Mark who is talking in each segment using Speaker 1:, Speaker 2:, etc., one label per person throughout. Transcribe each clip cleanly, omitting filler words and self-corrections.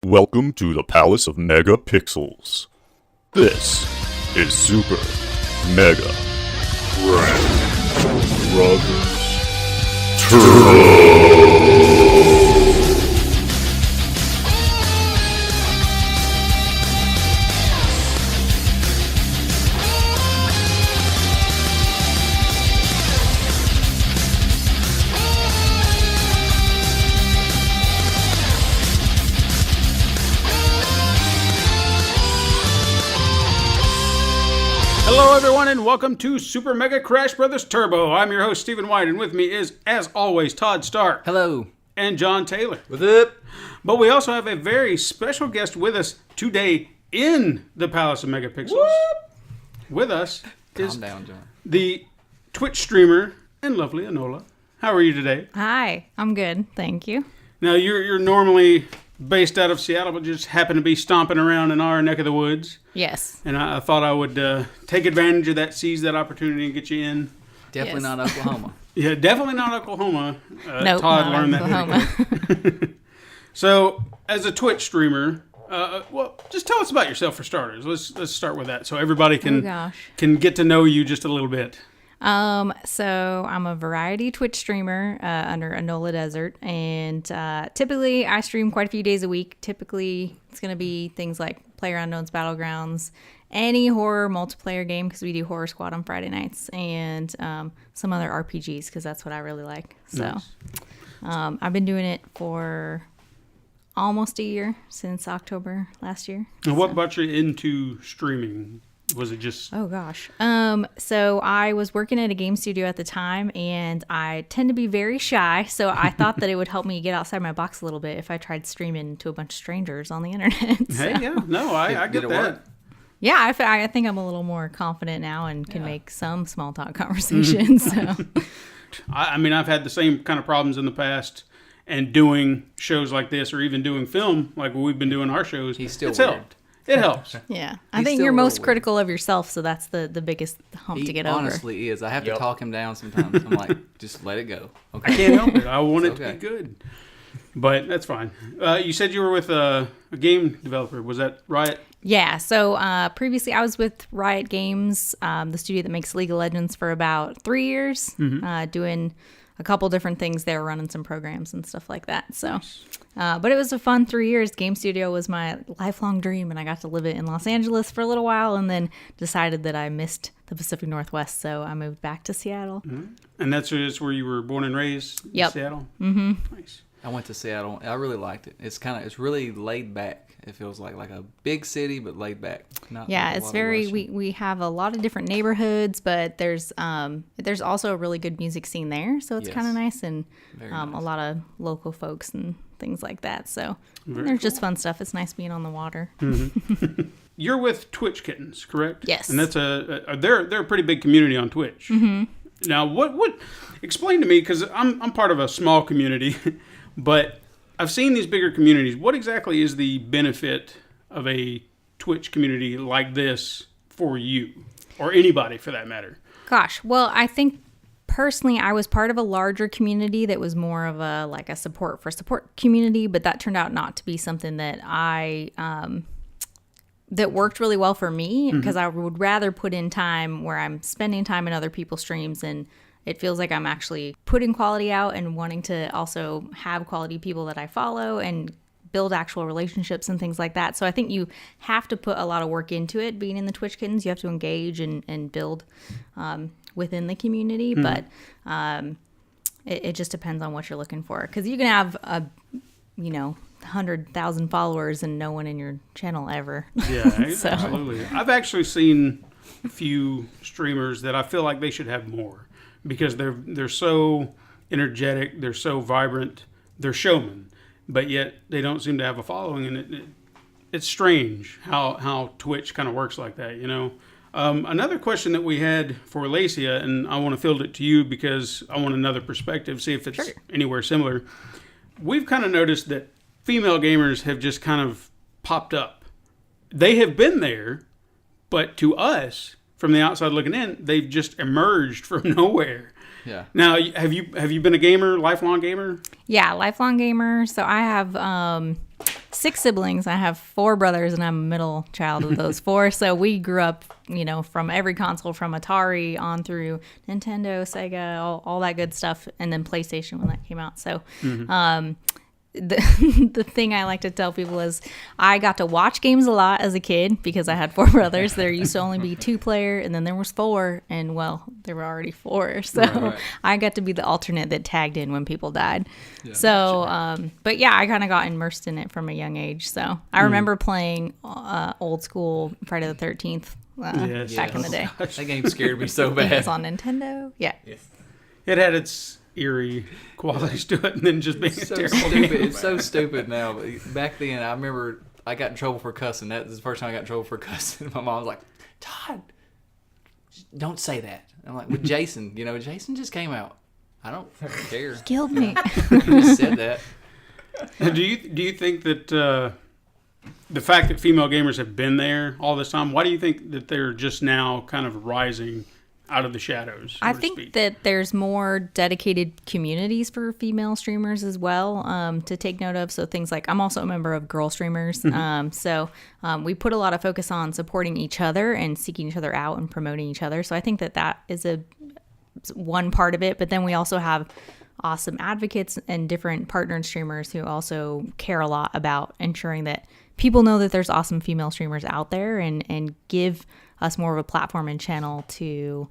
Speaker 1: Welcome to the Palace of Megapixels. This is Super Mega Brothers Turbo.
Speaker 2: Hello everyone and welcome to Super Mega Crash Brothers Turbo. I'm your host Stephen White and with me is, as always, Todd Stark.
Speaker 3: Hello.
Speaker 2: And John Taylor.
Speaker 3: What's up?
Speaker 2: But we also have a very special guest with us today in the Palace of Megapixels. Whoop! With us is
Speaker 3: Calm down, John.
Speaker 2: the Twitch streamer and lovely Enola. How are you today?
Speaker 4: Hi, I'm good, thank you.
Speaker 2: Now you're normally based out of Seattle, but just happen to be stomping around in our neck of the woods.
Speaker 4: Yes.
Speaker 2: And I thought I would take advantage of that, seize that opportunity, and get you in.
Speaker 3: Definitely
Speaker 4: Yes.
Speaker 3: not Oklahoma.
Speaker 2: Yeah, definitely not Oklahoma.
Speaker 4: Nope,
Speaker 2: Todd
Speaker 4: not
Speaker 2: learned
Speaker 4: Oklahoma.
Speaker 2: that. So, as a Twitch streamer, well, just tell us about yourself for starters. Let's start with that, so everybody can get to know you just a little bit.
Speaker 4: So I'm a variety Twitch streamer under Enola Desert, and typically I stream quite a few days a week. Typically, it's going to be things like PlayerUnknowns Battlegrounds, any horror multiplayer game because we do Horror Squad on Friday nights, and some other RPGs because that's what I really like. So
Speaker 2: Nice.
Speaker 4: I've been doing it for almost a year, since October last year.
Speaker 2: And what brought you into streaming? Was it just...
Speaker 4: Oh gosh. So I was working at a game studio at the time, and I tend to be very shy. So I thought that it would help me get outside my box a little bit if I tried streaming to a bunch of strangers on the internet. So,
Speaker 2: Hey, yeah, no, I
Speaker 3: Did
Speaker 2: get
Speaker 3: it
Speaker 2: that.
Speaker 3: work?
Speaker 4: yeah, I think I'm a little more confident now and can make some small talk conversations. So
Speaker 2: I mean, I've had the same kind of problems in the past, and doing shows like this, or even doing film like we've been doing our shows,
Speaker 3: He's still
Speaker 2: it's
Speaker 3: weird.
Speaker 2: helped. It helps.
Speaker 4: yeah, I
Speaker 3: He's
Speaker 4: think
Speaker 3: still
Speaker 4: you're
Speaker 3: a
Speaker 4: most
Speaker 3: little
Speaker 4: critical of yourself. So that's the biggest hump to
Speaker 3: He
Speaker 4: get over.
Speaker 3: honestly is. I have to talk him down sometimes. I'm like, just let it go. Okay.
Speaker 2: I can't help it. I want it
Speaker 3: It's
Speaker 2: to
Speaker 3: okay.
Speaker 2: be good. But that's fine. You said you were with a game developer. Was that Riot?
Speaker 4: Yeah, so previously I was with Riot Games, the studio that makes League of Legends, for about 3 years, doing a couple different things there, running some programs and stuff like that. So, but it was a fun 3 years. Game studio was my lifelong dream, and I got to live it in Los Angeles for a little while, and then decided that I missed the Pacific Northwest, so I moved back to Seattle.
Speaker 2: And that's just where you were born and raised in
Speaker 4: Yep.
Speaker 2: Seattle? Mm-hmm. Nice.
Speaker 3: I went to Seattle. I really liked it. It's really laid back. It feels like a big city, but laid back. Not
Speaker 4: Yeah,
Speaker 3: like a
Speaker 4: it's
Speaker 3: lot of
Speaker 4: very
Speaker 3: rushing.
Speaker 4: we have a lot of different neighborhoods, but there's also a really good music scene there, so it's
Speaker 3: Yes.
Speaker 4: kind of nice, and
Speaker 3: Very
Speaker 4: a
Speaker 3: nice.
Speaker 4: lot of local folks and things like that. So
Speaker 2: Very
Speaker 4: there's just fun stuff. It's nice being on the water.
Speaker 2: You're with Twitch Kittens, correct?
Speaker 4: Yes.
Speaker 2: And that's they're a pretty big community on Twitch. Mm-hmm. Now, what explain to me, because I'm part of a small community, but I've seen these bigger communities. What exactly is the benefit of a Twitch community like this for you, or anybody for that matter?
Speaker 4: Gosh, well, I think personally I was part of a larger community that was more of a support community, but that turned out not to be something that that worked really well for me, because I would rather put in time where I'm spending time in other people's streams, and it feels like I'm actually putting quality out and wanting to also have quality people that I follow and build actual relationships and things like that. So I think you have to put a lot of work into it. Being in the Twitch Kittens, you have to engage and build within the community, but it just depends on what you're looking for, because you can have 100,000 followers and no one in your channel ever.
Speaker 2: Yeah,
Speaker 4: So-
Speaker 2: absolutely. I've actually seen a few streamers that I feel like they should have more, because they're so energetic, they're so vibrant, they're showmen, but yet they don't seem to have a following, and it's strange how Twitch kind of works like that, you know. Another question that we had for Lacia, and I want to field it to you because I want another perspective, see if it's
Speaker 4: Sure.
Speaker 2: anywhere similar. We've kind of noticed that female gamers have just kind of popped up. They have been there, but to us, from the outside looking in, they've just emerged from nowhere.
Speaker 3: Yeah.
Speaker 2: Now, have you been a gamer, lifelong gamer?
Speaker 4: Yeah, lifelong gamer. So I have 6 siblings. I have 4 brothers, and I'm a middle child of those 4. So we grew up, from every console, from Atari on through Nintendo, Sega, all that good stuff, and then PlayStation when that came out. So, the thing I like to tell people is I got to watch games a lot as a kid because I had 4 brothers. There used to only be 2-player, and then there was 4, and there were already 4. So
Speaker 3: Right.
Speaker 4: I got to be the alternate that tagged in when people died. Yeah, so, but yeah, I kind of got immersed in it from a young age. So I remember playing old school Friday the 13th back in the day.
Speaker 3: That game scared me so bad.
Speaker 4: It was on Nintendo. Yeah.
Speaker 5: Yes.
Speaker 2: It had its eerie qualities to it, and then just being
Speaker 3: So
Speaker 2: a terrible
Speaker 3: stupid.
Speaker 2: game.
Speaker 3: It's so stupid now. But back then, I remember I got in trouble for cussing. That was the first time I got in trouble for cussing. My mom was like, "Todd, don't say that." I'm like, "With Jason, Jason just came out. I don't care."
Speaker 4: Killed me.
Speaker 3: I just said that.
Speaker 2: Do you think that the fact that female gamers have been there all this time, why do you think that they're just now kind of rising out of the shadows?
Speaker 4: I think that there's more dedicated communities for female streamers as well to take note of. So things like, I'm also a member of Girl Streamers. So we put a lot of focus on supporting each other and seeking each other out and promoting each other. So I think that is one part of it. But then we also have awesome advocates and different partnered streamers who also care a lot about ensuring that people know that there's awesome female streamers out there and give us more of a platform and channel to,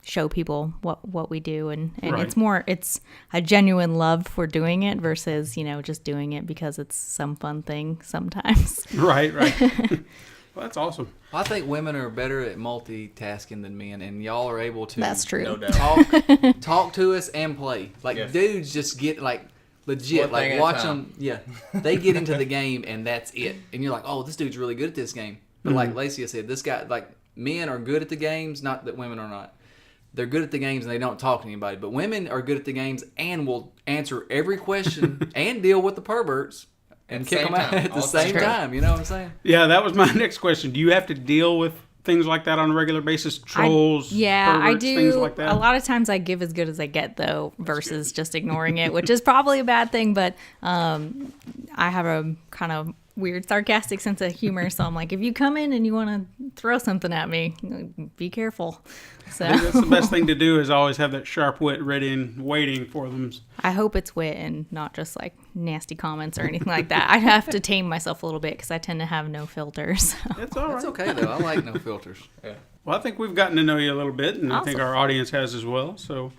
Speaker 4: show people what we do. And
Speaker 2: Right.
Speaker 4: it's a genuine love for doing it versus, just doing it because it's some fun thing sometimes.
Speaker 2: Right. Well, that's awesome.
Speaker 3: I think women are better at multitasking than men, and y'all are able to
Speaker 4: That's true.
Speaker 5: No doubt.
Speaker 3: talk to us and play. Like
Speaker 5: Yes.
Speaker 3: dudes just get legit,
Speaker 5: One thing at a
Speaker 3: watch
Speaker 5: time.
Speaker 3: them. Yeah, they get into the game and that's it. And you're like, oh, this dude's really good at this game. But like Lacey said, this guy, men are good at the games. Not that women are not. They're good at the games and they don't talk to anybody. But women are good at the games and will answer every question and deal with the perverts and
Speaker 5: At the
Speaker 3: kick
Speaker 5: same
Speaker 3: them out
Speaker 5: time.
Speaker 3: at the
Speaker 5: All
Speaker 3: same
Speaker 4: true.
Speaker 3: time. You know what I'm saying?
Speaker 2: Yeah, that was my next question. Do you have to deal with things like that on a regular basis? Trolls,
Speaker 4: I
Speaker 2: perverts,
Speaker 4: do.
Speaker 2: things like that?
Speaker 4: A lot of times I give as good as I get, though, versus just ignoring it, which is probably a bad thing. But I have a kind of weird sarcastic sense of humor, so I'm like, if you come in and you want to throw something at me, be careful. So
Speaker 2: I think that's the best thing to do is always have that sharp wit ready and waiting for them.
Speaker 4: I hope it's wit and not just like nasty comments or anything like that. I have to tame myself a little bit because I tend to have no filters. So.
Speaker 2: It's all right.
Speaker 3: It's okay though. I like no filters.
Speaker 2: Well, I think we've gotten to know you a little bit, and I think
Speaker 4: Awesome.
Speaker 2: our audience has as well. So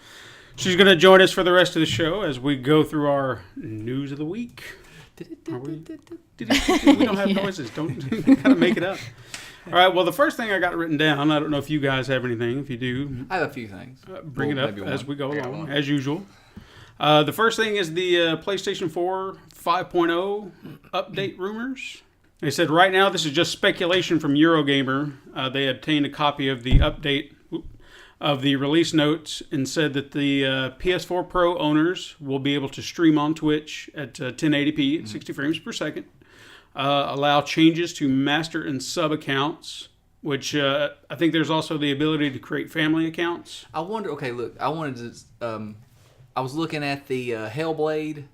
Speaker 2: she's going to join us for the rest of the show as we go through our news of the week. Are we don't have noises. Don't gotta make it up. All right. Well, the first thing I got written down. I don't know if you guys have anything. If you do,
Speaker 3: I have a few things.
Speaker 2: bring
Speaker 3: Well,
Speaker 2: it up
Speaker 3: maybe
Speaker 2: as
Speaker 3: one.
Speaker 2: we go
Speaker 5: I got
Speaker 2: along,
Speaker 5: one.
Speaker 2: as usual. The first thing is the PlayStation 4 5.0 update rumors. They said right now this is just speculation from Eurogamer. They obtained a copy of the update of the release notes and said that the PS4 Pro owners will be able to stream on Twitch at 1080p at 60 frames per second. Allow changes to master and sub accounts, which I think there's also the ability to create family accounts.
Speaker 3: I wonder. Okay, look. I wanted to. I was looking at the Hellblade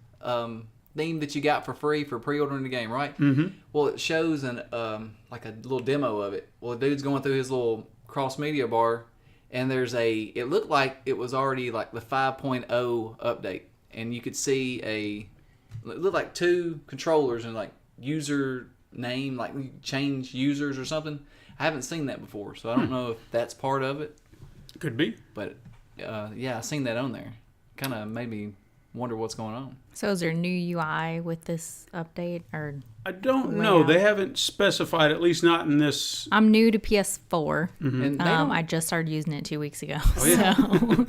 Speaker 3: theme that you got for free for pre-ordering the game, right? Mm-hmm. Well, it shows like a little demo of it. Well, the dude's going through his little cross media bar, and there's it looked like it was already like the 5.0 update, and you could see it looked like 2 controllers and like user name, like you change users or something. I haven't seen that before, so I don't know if that's part of it.
Speaker 2: Could be.
Speaker 3: But yeah, I seen that on there. Kind of made me wonder what's going on.
Speaker 4: So is there new UI with this update, or
Speaker 2: I don't know.
Speaker 4: Layout.
Speaker 2: They haven't specified, at least not in this.
Speaker 4: I'm new to PS4.
Speaker 3: And they don't,
Speaker 4: I just started using it 2 weeks ago.
Speaker 2: yeah.
Speaker 4: So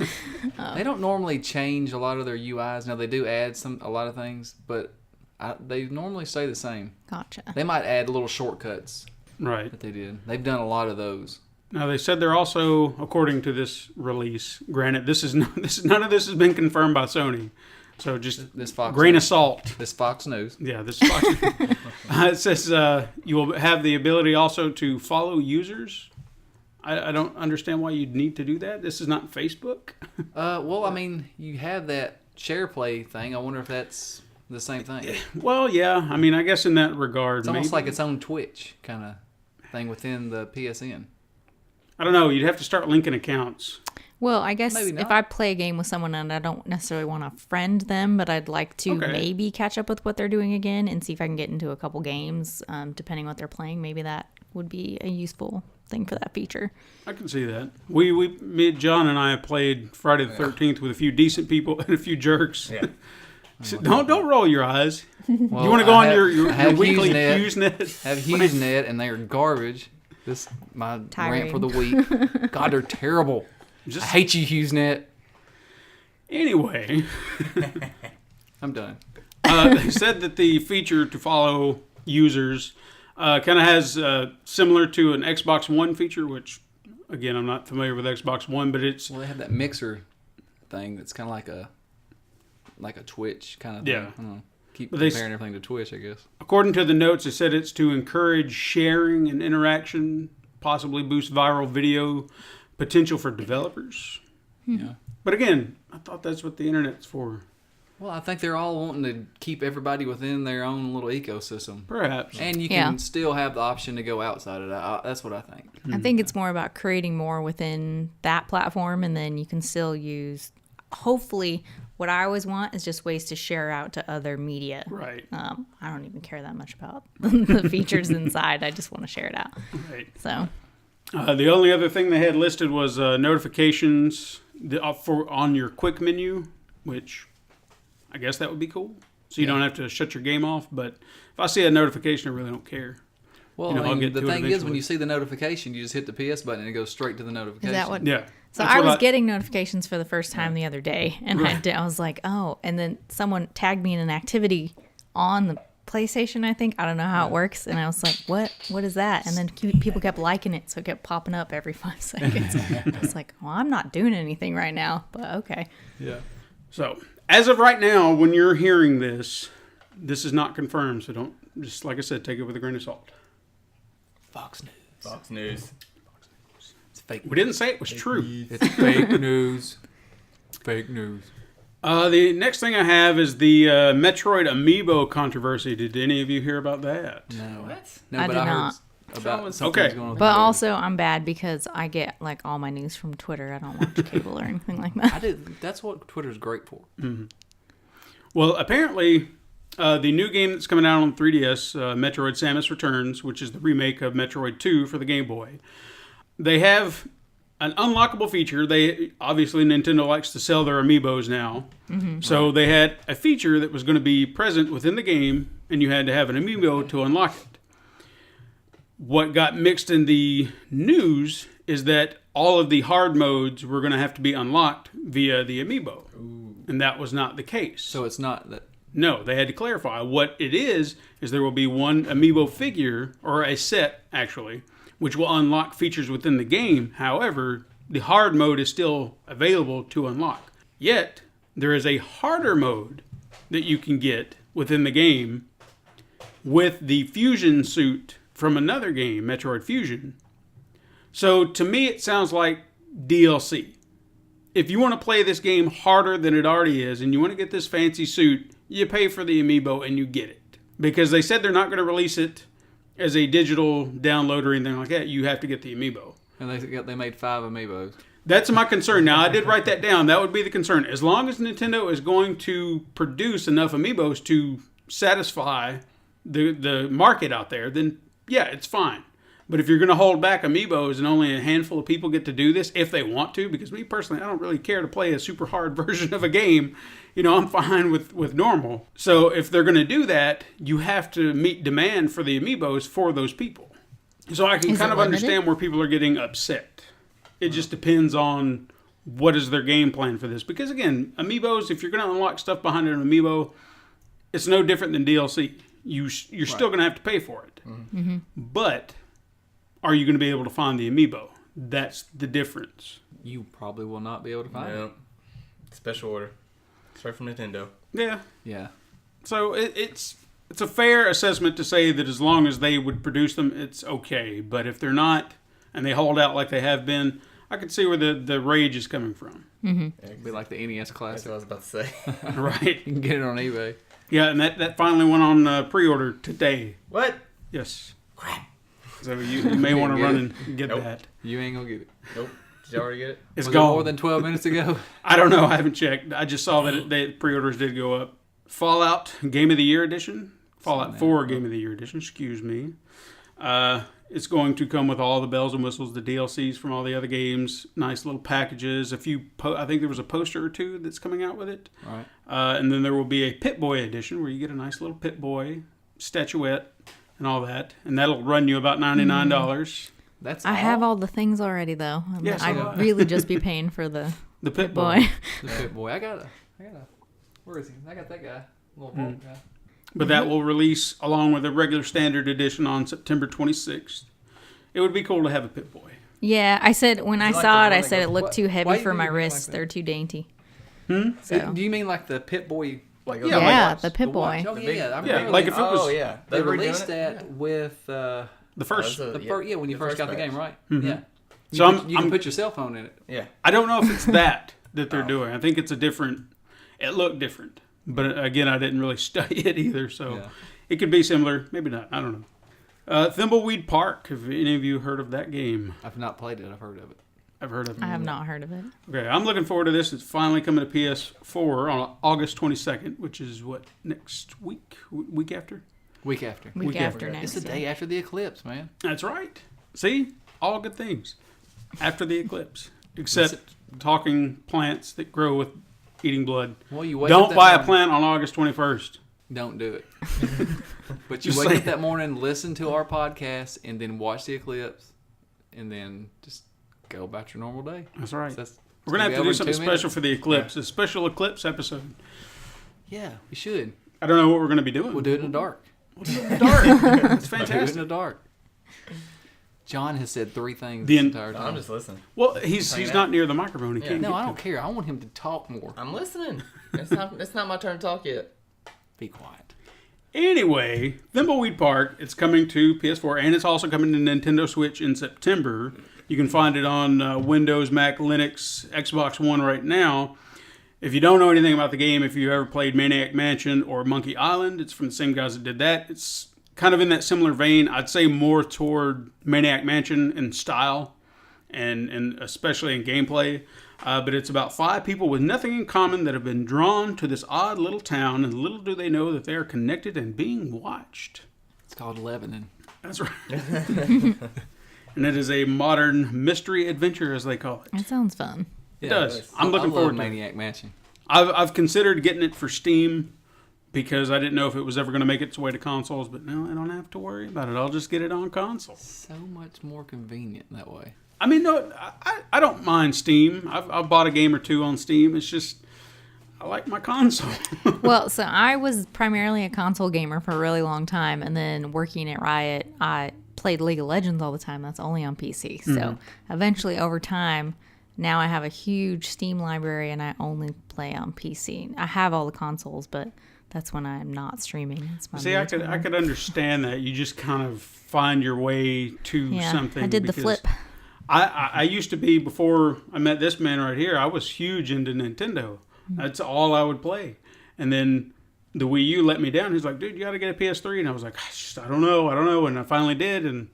Speaker 3: they don't normally change a lot of their UIs. Now they do add a lot of things, but they normally stay the same.
Speaker 4: gotcha.
Speaker 3: They might add little shortcuts
Speaker 2: Right.
Speaker 3: that they did. They've done a lot of those.
Speaker 2: Now they said they're also, according to this release, granted none of this has been confirmed by Sony, so just
Speaker 3: This Fox
Speaker 2: grain of
Speaker 3: News.
Speaker 2: salt.
Speaker 3: This Fox News.
Speaker 2: Yeah, this is it says you will have the ability also to follow users. I don't understand why you'd need to do that. This is not Facebook.
Speaker 3: Well, I mean, you have that share play thing. I wonder if that's the same thing.
Speaker 2: Well, yeah. I mean, I guess in that regard,
Speaker 3: It's almost
Speaker 2: maybe.
Speaker 3: like its own Twitch kind of thing within the PSN.
Speaker 2: I don't know. You'd have to start linking accounts.
Speaker 4: Well, I guess
Speaker 3: Maybe
Speaker 4: if
Speaker 3: not.
Speaker 4: I play a game with someone and I don't necessarily want to friend them, but I'd like to
Speaker 2: Okay.
Speaker 4: maybe catch up with what they're doing again and see if I can get into a couple games, depending on what they're playing. Maybe that would be a useful thing for that feature.
Speaker 2: I can see that. Me, John, and I have played Friday the 13th with a few decent people and a few jerks.
Speaker 5: Yeah.
Speaker 2: So don't roll your eyes.
Speaker 3: Well,
Speaker 2: You want to go on your
Speaker 3: I have
Speaker 2: weekly
Speaker 3: HughesNet.
Speaker 2: HughesNet?
Speaker 3: I have HughesNet, and they are garbage. This my rant for the week. God, they're terrible. I hate you, HughesNet.
Speaker 2: Anyway,
Speaker 3: I'm done.
Speaker 2: they said that the feature to follow users kind of has similar to an Xbox One feature, which, again, I'm not familiar with Xbox One, but it's...
Speaker 3: Well, they have that mixer thing that's kind of like a Twitch kind of thing.
Speaker 2: Yeah.
Speaker 3: I don't know. Keep
Speaker 2: But they
Speaker 3: comparing everything to Twitch, I guess.
Speaker 2: According to the notes, it said it's to encourage sharing and interaction, possibly boost viral video potential for developers.
Speaker 3: Yeah.
Speaker 2: But again, I thought that's what the internet's for.
Speaker 3: Well, I think they're all wanting to keep everybody within their own little ecosystem.
Speaker 2: Perhaps.
Speaker 3: And you can still have the option to go outside of that. That's what I think.
Speaker 4: I think it's more about creating more within that platform, and then you can still use, hopefully, what I always want is just ways to share out to other media.
Speaker 2: Right.
Speaker 4: I don't even care that much about the features inside. I just want to share it out.
Speaker 2: Right.
Speaker 4: So,
Speaker 2: The only other thing they had listed was notifications for on your quick menu, which I guess that would be cool. So you don't have to shut your game off. But if I see a notification, I really don't care.
Speaker 3: Well,
Speaker 2: I'll
Speaker 3: I mean,
Speaker 2: get
Speaker 3: the
Speaker 2: to it
Speaker 3: thing is,
Speaker 2: eventually.
Speaker 3: when you see the notification, you just hit the PS button and it goes straight to the notification.
Speaker 4: is that what?
Speaker 2: Yeah.
Speaker 4: So
Speaker 2: That's
Speaker 4: I
Speaker 2: what
Speaker 4: was getting notifications for the first time the other day, and
Speaker 2: Right.
Speaker 4: I was like, oh, and then someone tagged me in an activity on the PlayStation, I think. I don't know how it works, and I was like, what is that? And then people kept liking it, so it kept popping up every 5 seconds. I was like, well, I'm not doing anything right now, but okay.
Speaker 2: Yeah. So as of right now, when you're hearing this, this is not confirmed. So don't, just like I said, take it with a grain of salt.
Speaker 3: Fox News.
Speaker 5: Fox News.
Speaker 3: It's fake.
Speaker 2: We didn't say it was true.
Speaker 3: It's fake news. Fake news.
Speaker 2: The next thing I have is the Metroid Amiibo controversy. Did any of you hear about that?
Speaker 3: No.
Speaker 5: What?
Speaker 3: No,
Speaker 4: I
Speaker 3: but
Speaker 4: did
Speaker 3: I heard
Speaker 4: not.
Speaker 3: about something's
Speaker 2: Okay.
Speaker 3: going on with
Speaker 4: But
Speaker 3: the
Speaker 4: also, I'm bad because I get like all my news from Twitter. I don't watch cable or anything like that.
Speaker 3: I did. That's what Twitter's great for.
Speaker 2: Well, apparently, the new game that's coming out on 3DS, Metroid Samus Returns, which is the remake of Metroid 2 for the Game Boy, they have an unlockable feature. They obviously, Nintendo likes to sell their amiibos now. So they had a feature that was going to be present within the game, and you had to have an amiibo to unlock it. What got mixed in the news is that all of the hard modes were going to have to be unlocked via the amiibo. And that was not the case.
Speaker 3: So it's not that.
Speaker 2: No, they had to clarify. What it is there will be one amiibo figure, or a set, actually, which will unlock features within the game. However, the hard mode is still available to unlock. Yet, there is a harder mode that you can get within the game with the fusion suit from another game, Metroid Fusion. So, to me, it sounds like DLC. If you want to play this game harder than it already is, and you want to get this fancy suit, you pay for the amiibo and you get it. Because they said they're not going to release it as a digital download or anything like that. You have to get the amiibo.
Speaker 3: And they made 5 amiibos.
Speaker 2: That's my concern. Now, I did write that down. That would be the concern. As long as Nintendo is going to produce enough amiibos to satisfy the market out there, then yeah, it's fine. But if you're going to hold back amiibos and only a handful of people get to do this, if they want to, because me personally, I don't really care to play a super hard version of a game. You know, I'm fine with normal. So if they're going to do that, you have to meet demand for the amiibos for those people. So I can
Speaker 4: Is
Speaker 2: kind
Speaker 4: it
Speaker 2: of
Speaker 4: limited?
Speaker 2: understand where people are getting upset. It just depends on what is their game plan for this. Because again, amiibos, if you're going to unlock stuff behind an amiibo, it's no different than DLC. You're still going to have to pay for it.
Speaker 4: Mm-hmm.
Speaker 2: But are you going to be able to find the amiibo? That's the difference.
Speaker 3: You probably will not be able to find it.
Speaker 5: No. Special order. Straight from Nintendo.
Speaker 2: Yeah.
Speaker 3: Yeah.
Speaker 2: So it's a fair assessment to say that as long as they would produce them, it's okay. But if they're not, and they hold out like they have been, I can see where the rage is coming from.
Speaker 3: It'd be like the NES
Speaker 5: That's
Speaker 3: Classic.
Speaker 5: what I was about to say.
Speaker 2: Right.
Speaker 3: You can get it on eBay.
Speaker 2: Yeah, and that finally went on pre-order today.
Speaker 5: What?
Speaker 2: Yes.
Speaker 5: Crap.
Speaker 2: So you may want to run and get
Speaker 5: Nope.
Speaker 2: that.
Speaker 3: You ain't gonna get it.
Speaker 5: Nope. Did you already get it?
Speaker 2: It's
Speaker 3: Was
Speaker 2: gone.
Speaker 3: it more than 12 minutes ago?
Speaker 2: I don't know. I haven't checked. I just saw that the pre-orders did go up. Fallout Game of the Year Edition. Fallout 4 Game of the Year Edition. Excuse me. It's going to come with all the bells and whistles, the DLCs from all the other games, nice little packages. I think there was a poster or two that's coming out with it.
Speaker 3: Right.
Speaker 2: And then there will be a Pip-Boy edition where you get a nice little Pip-Boy statuette and all that. And that'll run you about $99.
Speaker 3: That's
Speaker 4: I have all the things already though.
Speaker 2: Yes, so do I.
Speaker 4: I'd really just be paying for the
Speaker 2: The Pip-Boy.
Speaker 4: boy.
Speaker 3: the Pit Boy. I got a. Where is he? I got that guy. Little Bolt guy.
Speaker 2: But that will release along with a regular standard edition on September 26th. It would be cool to have a Pip-Boy.
Speaker 4: Yeah, I said when I
Speaker 5: like
Speaker 4: saw
Speaker 5: the
Speaker 4: it, I
Speaker 5: one that
Speaker 4: said it
Speaker 5: goes-
Speaker 4: looked too
Speaker 3: why
Speaker 4: heavy
Speaker 3: you
Speaker 4: for
Speaker 3: think
Speaker 4: my
Speaker 3: it looks like
Speaker 4: wrists.
Speaker 3: that?
Speaker 4: They're too dainty.
Speaker 2: Hmm?
Speaker 4: So
Speaker 3: Do you mean like the Pit Boy?
Speaker 5: Like
Speaker 2: Yeah,
Speaker 4: yeah,
Speaker 2: like
Speaker 4: the Pip Boy.
Speaker 3: Oh
Speaker 5: The
Speaker 3: yeah,
Speaker 5: big-
Speaker 3: yeah. I
Speaker 2: Yeah,
Speaker 3: remember
Speaker 2: like
Speaker 3: they,
Speaker 2: if it was
Speaker 5: Oh yeah.
Speaker 3: they
Speaker 5: redoing
Speaker 3: released
Speaker 5: it?
Speaker 3: that with
Speaker 2: the first.
Speaker 5: That was
Speaker 3: the first. Yeah, when you
Speaker 5: the
Speaker 3: first got the
Speaker 5: batch.
Speaker 3: game, right?
Speaker 2: Mm-hmm.
Speaker 3: Yeah. You,
Speaker 2: So
Speaker 3: you can put your cell phone in it.
Speaker 5: Yeah.
Speaker 2: I don't know if it's that they're
Speaker 5: Oh.
Speaker 2: doing. I think it's a different. It looked different, but again, I didn't really study it either, so
Speaker 3: Yeah.
Speaker 2: it could be similar. Maybe not. I don't know. Thimbleweed Park. Have any of you heard of that game?
Speaker 3: I've not played it. I've heard of it.
Speaker 2: I've heard of it.
Speaker 4: I have not heard of it.
Speaker 2: Okay, I'm looking forward to this. It's finally coming to PS4 on August 22nd, which is what, next week? Week after?
Speaker 3: Week after.
Speaker 4: Week
Speaker 2: Week
Speaker 4: after
Speaker 2: after.
Speaker 4: next.
Speaker 3: It's the day after the eclipse, man.
Speaker 2: That's right. See? All good things. After the eclipse. Except talking plants that grow with eating blood.
Speaker 3: Well, you wake up
Speaker 2: Don't
Speaker 3: that
Speaker 2: buy a
Speaker 3: morning-
Speaker 2: plant on August 21st.
Speaker 3: Don't do it. But you
Speaker 2: Just
Speaker 3: wake
Speaker 2: saying.
Speaker 3: up that morning, listen to our podcast, and then watch the eclipse, and then just go about your normal day.
Speaker 2: That's right.
Speaker 3: So that's-
Speaker 2: We're going to have to
Speaker 3: it's gonna
Speaker 2: do
Speaker 3: be
Speaker 2: something
Speaker 3: over in 2
Speaker 2: special
Speaker 3: minutes.
Speaker 2: for the eclipse. A special eclipse episode.
Speaker 3: Yeah, we should.
Speaker 2: I don't know what we're going to be doing.
Speaker 3: We'll do it in the dark.
Speaker 2: Dark. It's
Speaker 3: We'll do it in
Speaker 2: fantastic.
Speaker 3: the dark. John has said 3 things
Speaker 2: The
Speaker 3: this
Speaker 2: en-
Speaker 3: entire
Speaker 5: No,
Speaker 3: time.
Speaker 5: I'm just listening.
Speaker 2: Well, he's
Speaker 5: Hanging
Speaker 2: not
Speaker 5: out.
Speaker 2: near the microphone. He
Speaker 5: Yeah.
Speaker 2: can't
Speaker 3: No,
Speaker 2: get
Speaker 3: I
Speaker 2: to
Speaker 3: don't
Speaker 2: it.
Speaker 3: care. I want him to talk more.
Speaker 5: I'm listening. It's not my turn to talk yet.
Speaker 3: Be quiet.
Speaker 2: Anyway, Thimbleweed Park, it's coming to PS4, and it's also coming to Nintendo Switch in September. You can find it on Windows, Mac, Linux, Xbox One right now. If you don't know anything about the game, if you ever played Maniac Mansion or Monkey Island, it's from the same guys that did that. It's kind of in that similar vein. I'd say more toward Maniac Mansion in style and especially in gameplay. But it's about 5 people with nothing in common that have been drawn to this odd little town, and little do they know that they are connected and being watched.
Speaker 3: It's called Lebanon.
Speaker 2: That's right. And it is a modern mystery adventure, as they call it.
Speaker 4: That sounds fun.
Speaker 2: It does.
Speaker 5: nice.
Speaker 2: I'm looking
Speaker 3: I love
Speaker 2: forward to it.
Speaker 3: Maniac Mansion.
Speaker 2: I've considered getting it for Steam because I didn't know if it was ever going to make its way to consoles, but no, I don't have to worry about it. I'll just get it on console.
Speaker 3: So much more convenient that way.
Speaker 2: I mean, no, I don't mind Steam. I've bought a game or two on Steam. It's just, I like my console.
Speaker 4: Well, so I was primarily a console gamer for a really long time, and then working at Riot, I played League of Legends all the time. That's only on PC. So eventually, over time, now I have a huge Steam library, and I only play on PC. I have all the consoles, but that's when I'm not streaming. It's my
Speaker 2: See,
Speaker 4: me
Speaker 2: I
Speaker 4: time.
Speaker 2: could understand that. You just kind of find your way to
Speaker 4: Yeah,
Speaker 2: something.
Speaker 4: I did the
Speaker 2: because
Speaker 4: flip.
Speaker 2: I used to be, before I met this man right here, I was huge into Nintendo. That's all I would play. And then the Wii U let me down. He's like, dude, you got to get a PS3. And I was like, I don't know. And I finally did. And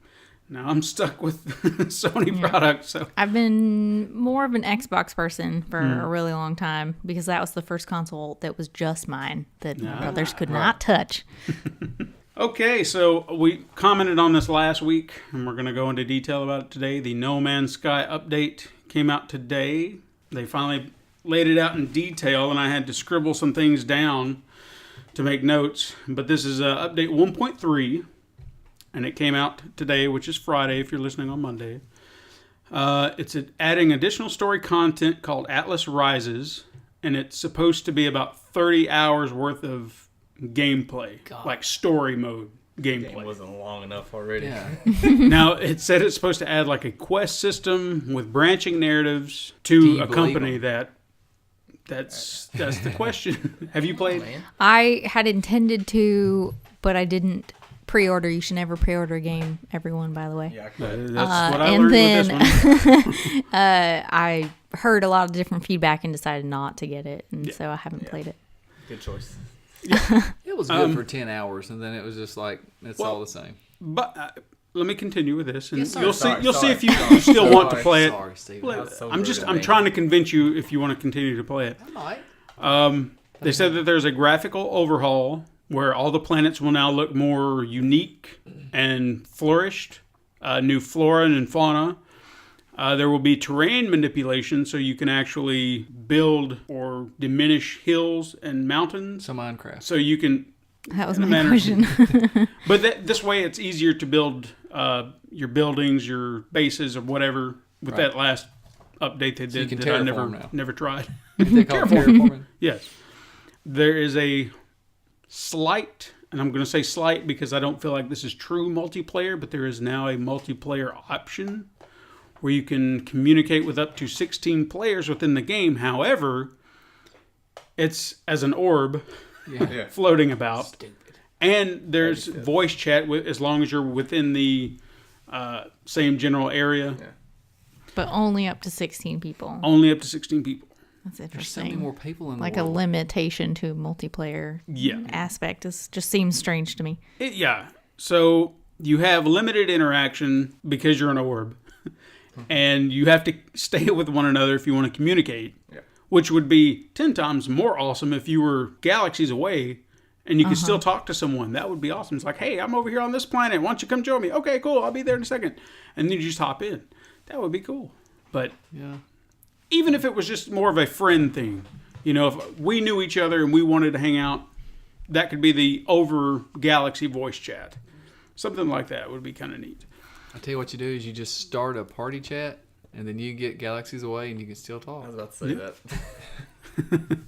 Speaker 2: now I'm stuck with Sony products. So
Speaker 4: I've been more of an Xbox person for
Speaker 2: Hmm.
Speaker 4: a really long time because that was the first console that was just mine that my
Speaker 2: Ah,
Speaker 4: brothers could not touch.
Speaker 2: Okay, so we commented on this last week, and we're going to go into detail about it today. The No Man's Sky update came out today. They finally laid it out in detail, and I had to scribble some things down to make notes. But this is update 1.3, and it came out today, which is Friday if you're listening on Monday. It's adding additional story content called Atlas Rises, and it's supposed to be about 30 hours worth of gameplay, like story mode
Speaker 5: Game
Speaker 2: gameplay.
Speaker 5: wasn't long enough already.
Speaker 3: Yeah.
Speaker 2: Now, it said it's supposed to add like a quest system with branching narratives
Speaker 3: Do
Speaker 2: to
Speaker 3: you
Speaker 2: accompany
Speaker 3: believe
Speaker 2: that. That's the question. Have you played?
Speaker 5: Man.
Speaker 4: I had intended to, but I didn't pre-order. You should never pre-order a game, everyone, by the way.
Speaker 5: Yeah, I
Speaker 2: That's
Speaker 5: could.
Speaker 2: what I
Speaker 4: and
Speaker 2: learned
Speaker 4: then
Speaker 2: with this one.
Speaker 4: I heard a lot of different feedback and decided not to get it, and so I haven't played it.
Speaker 5: Good choice.
Speaker 3: It was good for 10 hours, and then it was just like, it's all the same.
Speaker 2: But let me continue with this, and
Speaker 3: Yes, sir.
Speaker 2: you'll see if you still want to play it.
Speaker 3: Sorry, Steve.
Speaker 5: So
Speaker 2: I'm trying to convince you if you want to continue to play it.
Speaker 3: I might.
Speaker 2: They said that there's a graphical overhaul where all the planets will now look more unique and flourished. New flora and fauna. There will be terrain manipulation, so you can actually build or diminish hills and mountains.
Speaker 3: So Minecraft.
Speaker 2: So you can.
Speaker 4: That was
Speaker 2: in a
Speaker 4: my
Speaker 2: manner-
Speaker 4: question.
Speaker 2: But this way, it's easier to build your buildings, your bases, or whatever. With
Speaker 3: Right.
Speaker 2: that last update they
Speaker 3: you
Speaker 2: did
Speaker 3: can
Speaker 2: that I
Speaker 3: terraform now.
Speaker 2: never tried.
Speaker 3: They call it terraforming.
Speaker 2: Yes, there is a slight, and I'm going to say slight because I don't feel like this is true multiplayer, but there is now a multiplayer option where you can communicate with up to 16 players within the game. However, it's as an orb
Speaker 3: Yeah.
Speaker 2: floating about.
Speaker 3: Stupid.
Speaker 2: And there's voice chat as long as you're within the same general area.
Speaker 5: Yeah.
Speaker 4: But only up to 16 people.
Speaker 2: Only up to 16 people.
Speaker 4: That's
Speaker 3: There's so many
Speaker 4: interesting.
Speaker 3: more people in the
Speaker 4: Like a
Speaker 3: world.
Speaker 4: limitation to multiplayer
Speaker 2: Yeah.
Speaker 4: aspect just seems strange to me.
Speaker 2: Yeah. So you have limited interaction because you're an orb. And you have to stay with one another if you want to communicate.
Speaker 5: Yeah.
Speaker 2: Which would be 10 times more awesome if you were galaxies away and you could still talk to someone. That would be awesome. It's like, hey, I'm over here on this planet. Why don't you come join me? Okay, cool. I'll be there in a second. And then you just hop in. That would be cool. But
Speaker 3: Yeah.
Speaker 2: even if it was just more of a friend thing, if we knew each other and we wanted to hang out, that could be the over galaxy voice chat. Something like that would be kind of neat.
Speaker 3: I tell you what you do is you just start a party chat, and then you get galaxies away, and you can still
Speaker 5: I
Speaker 3: talk.
Speaker 5: was about to say that.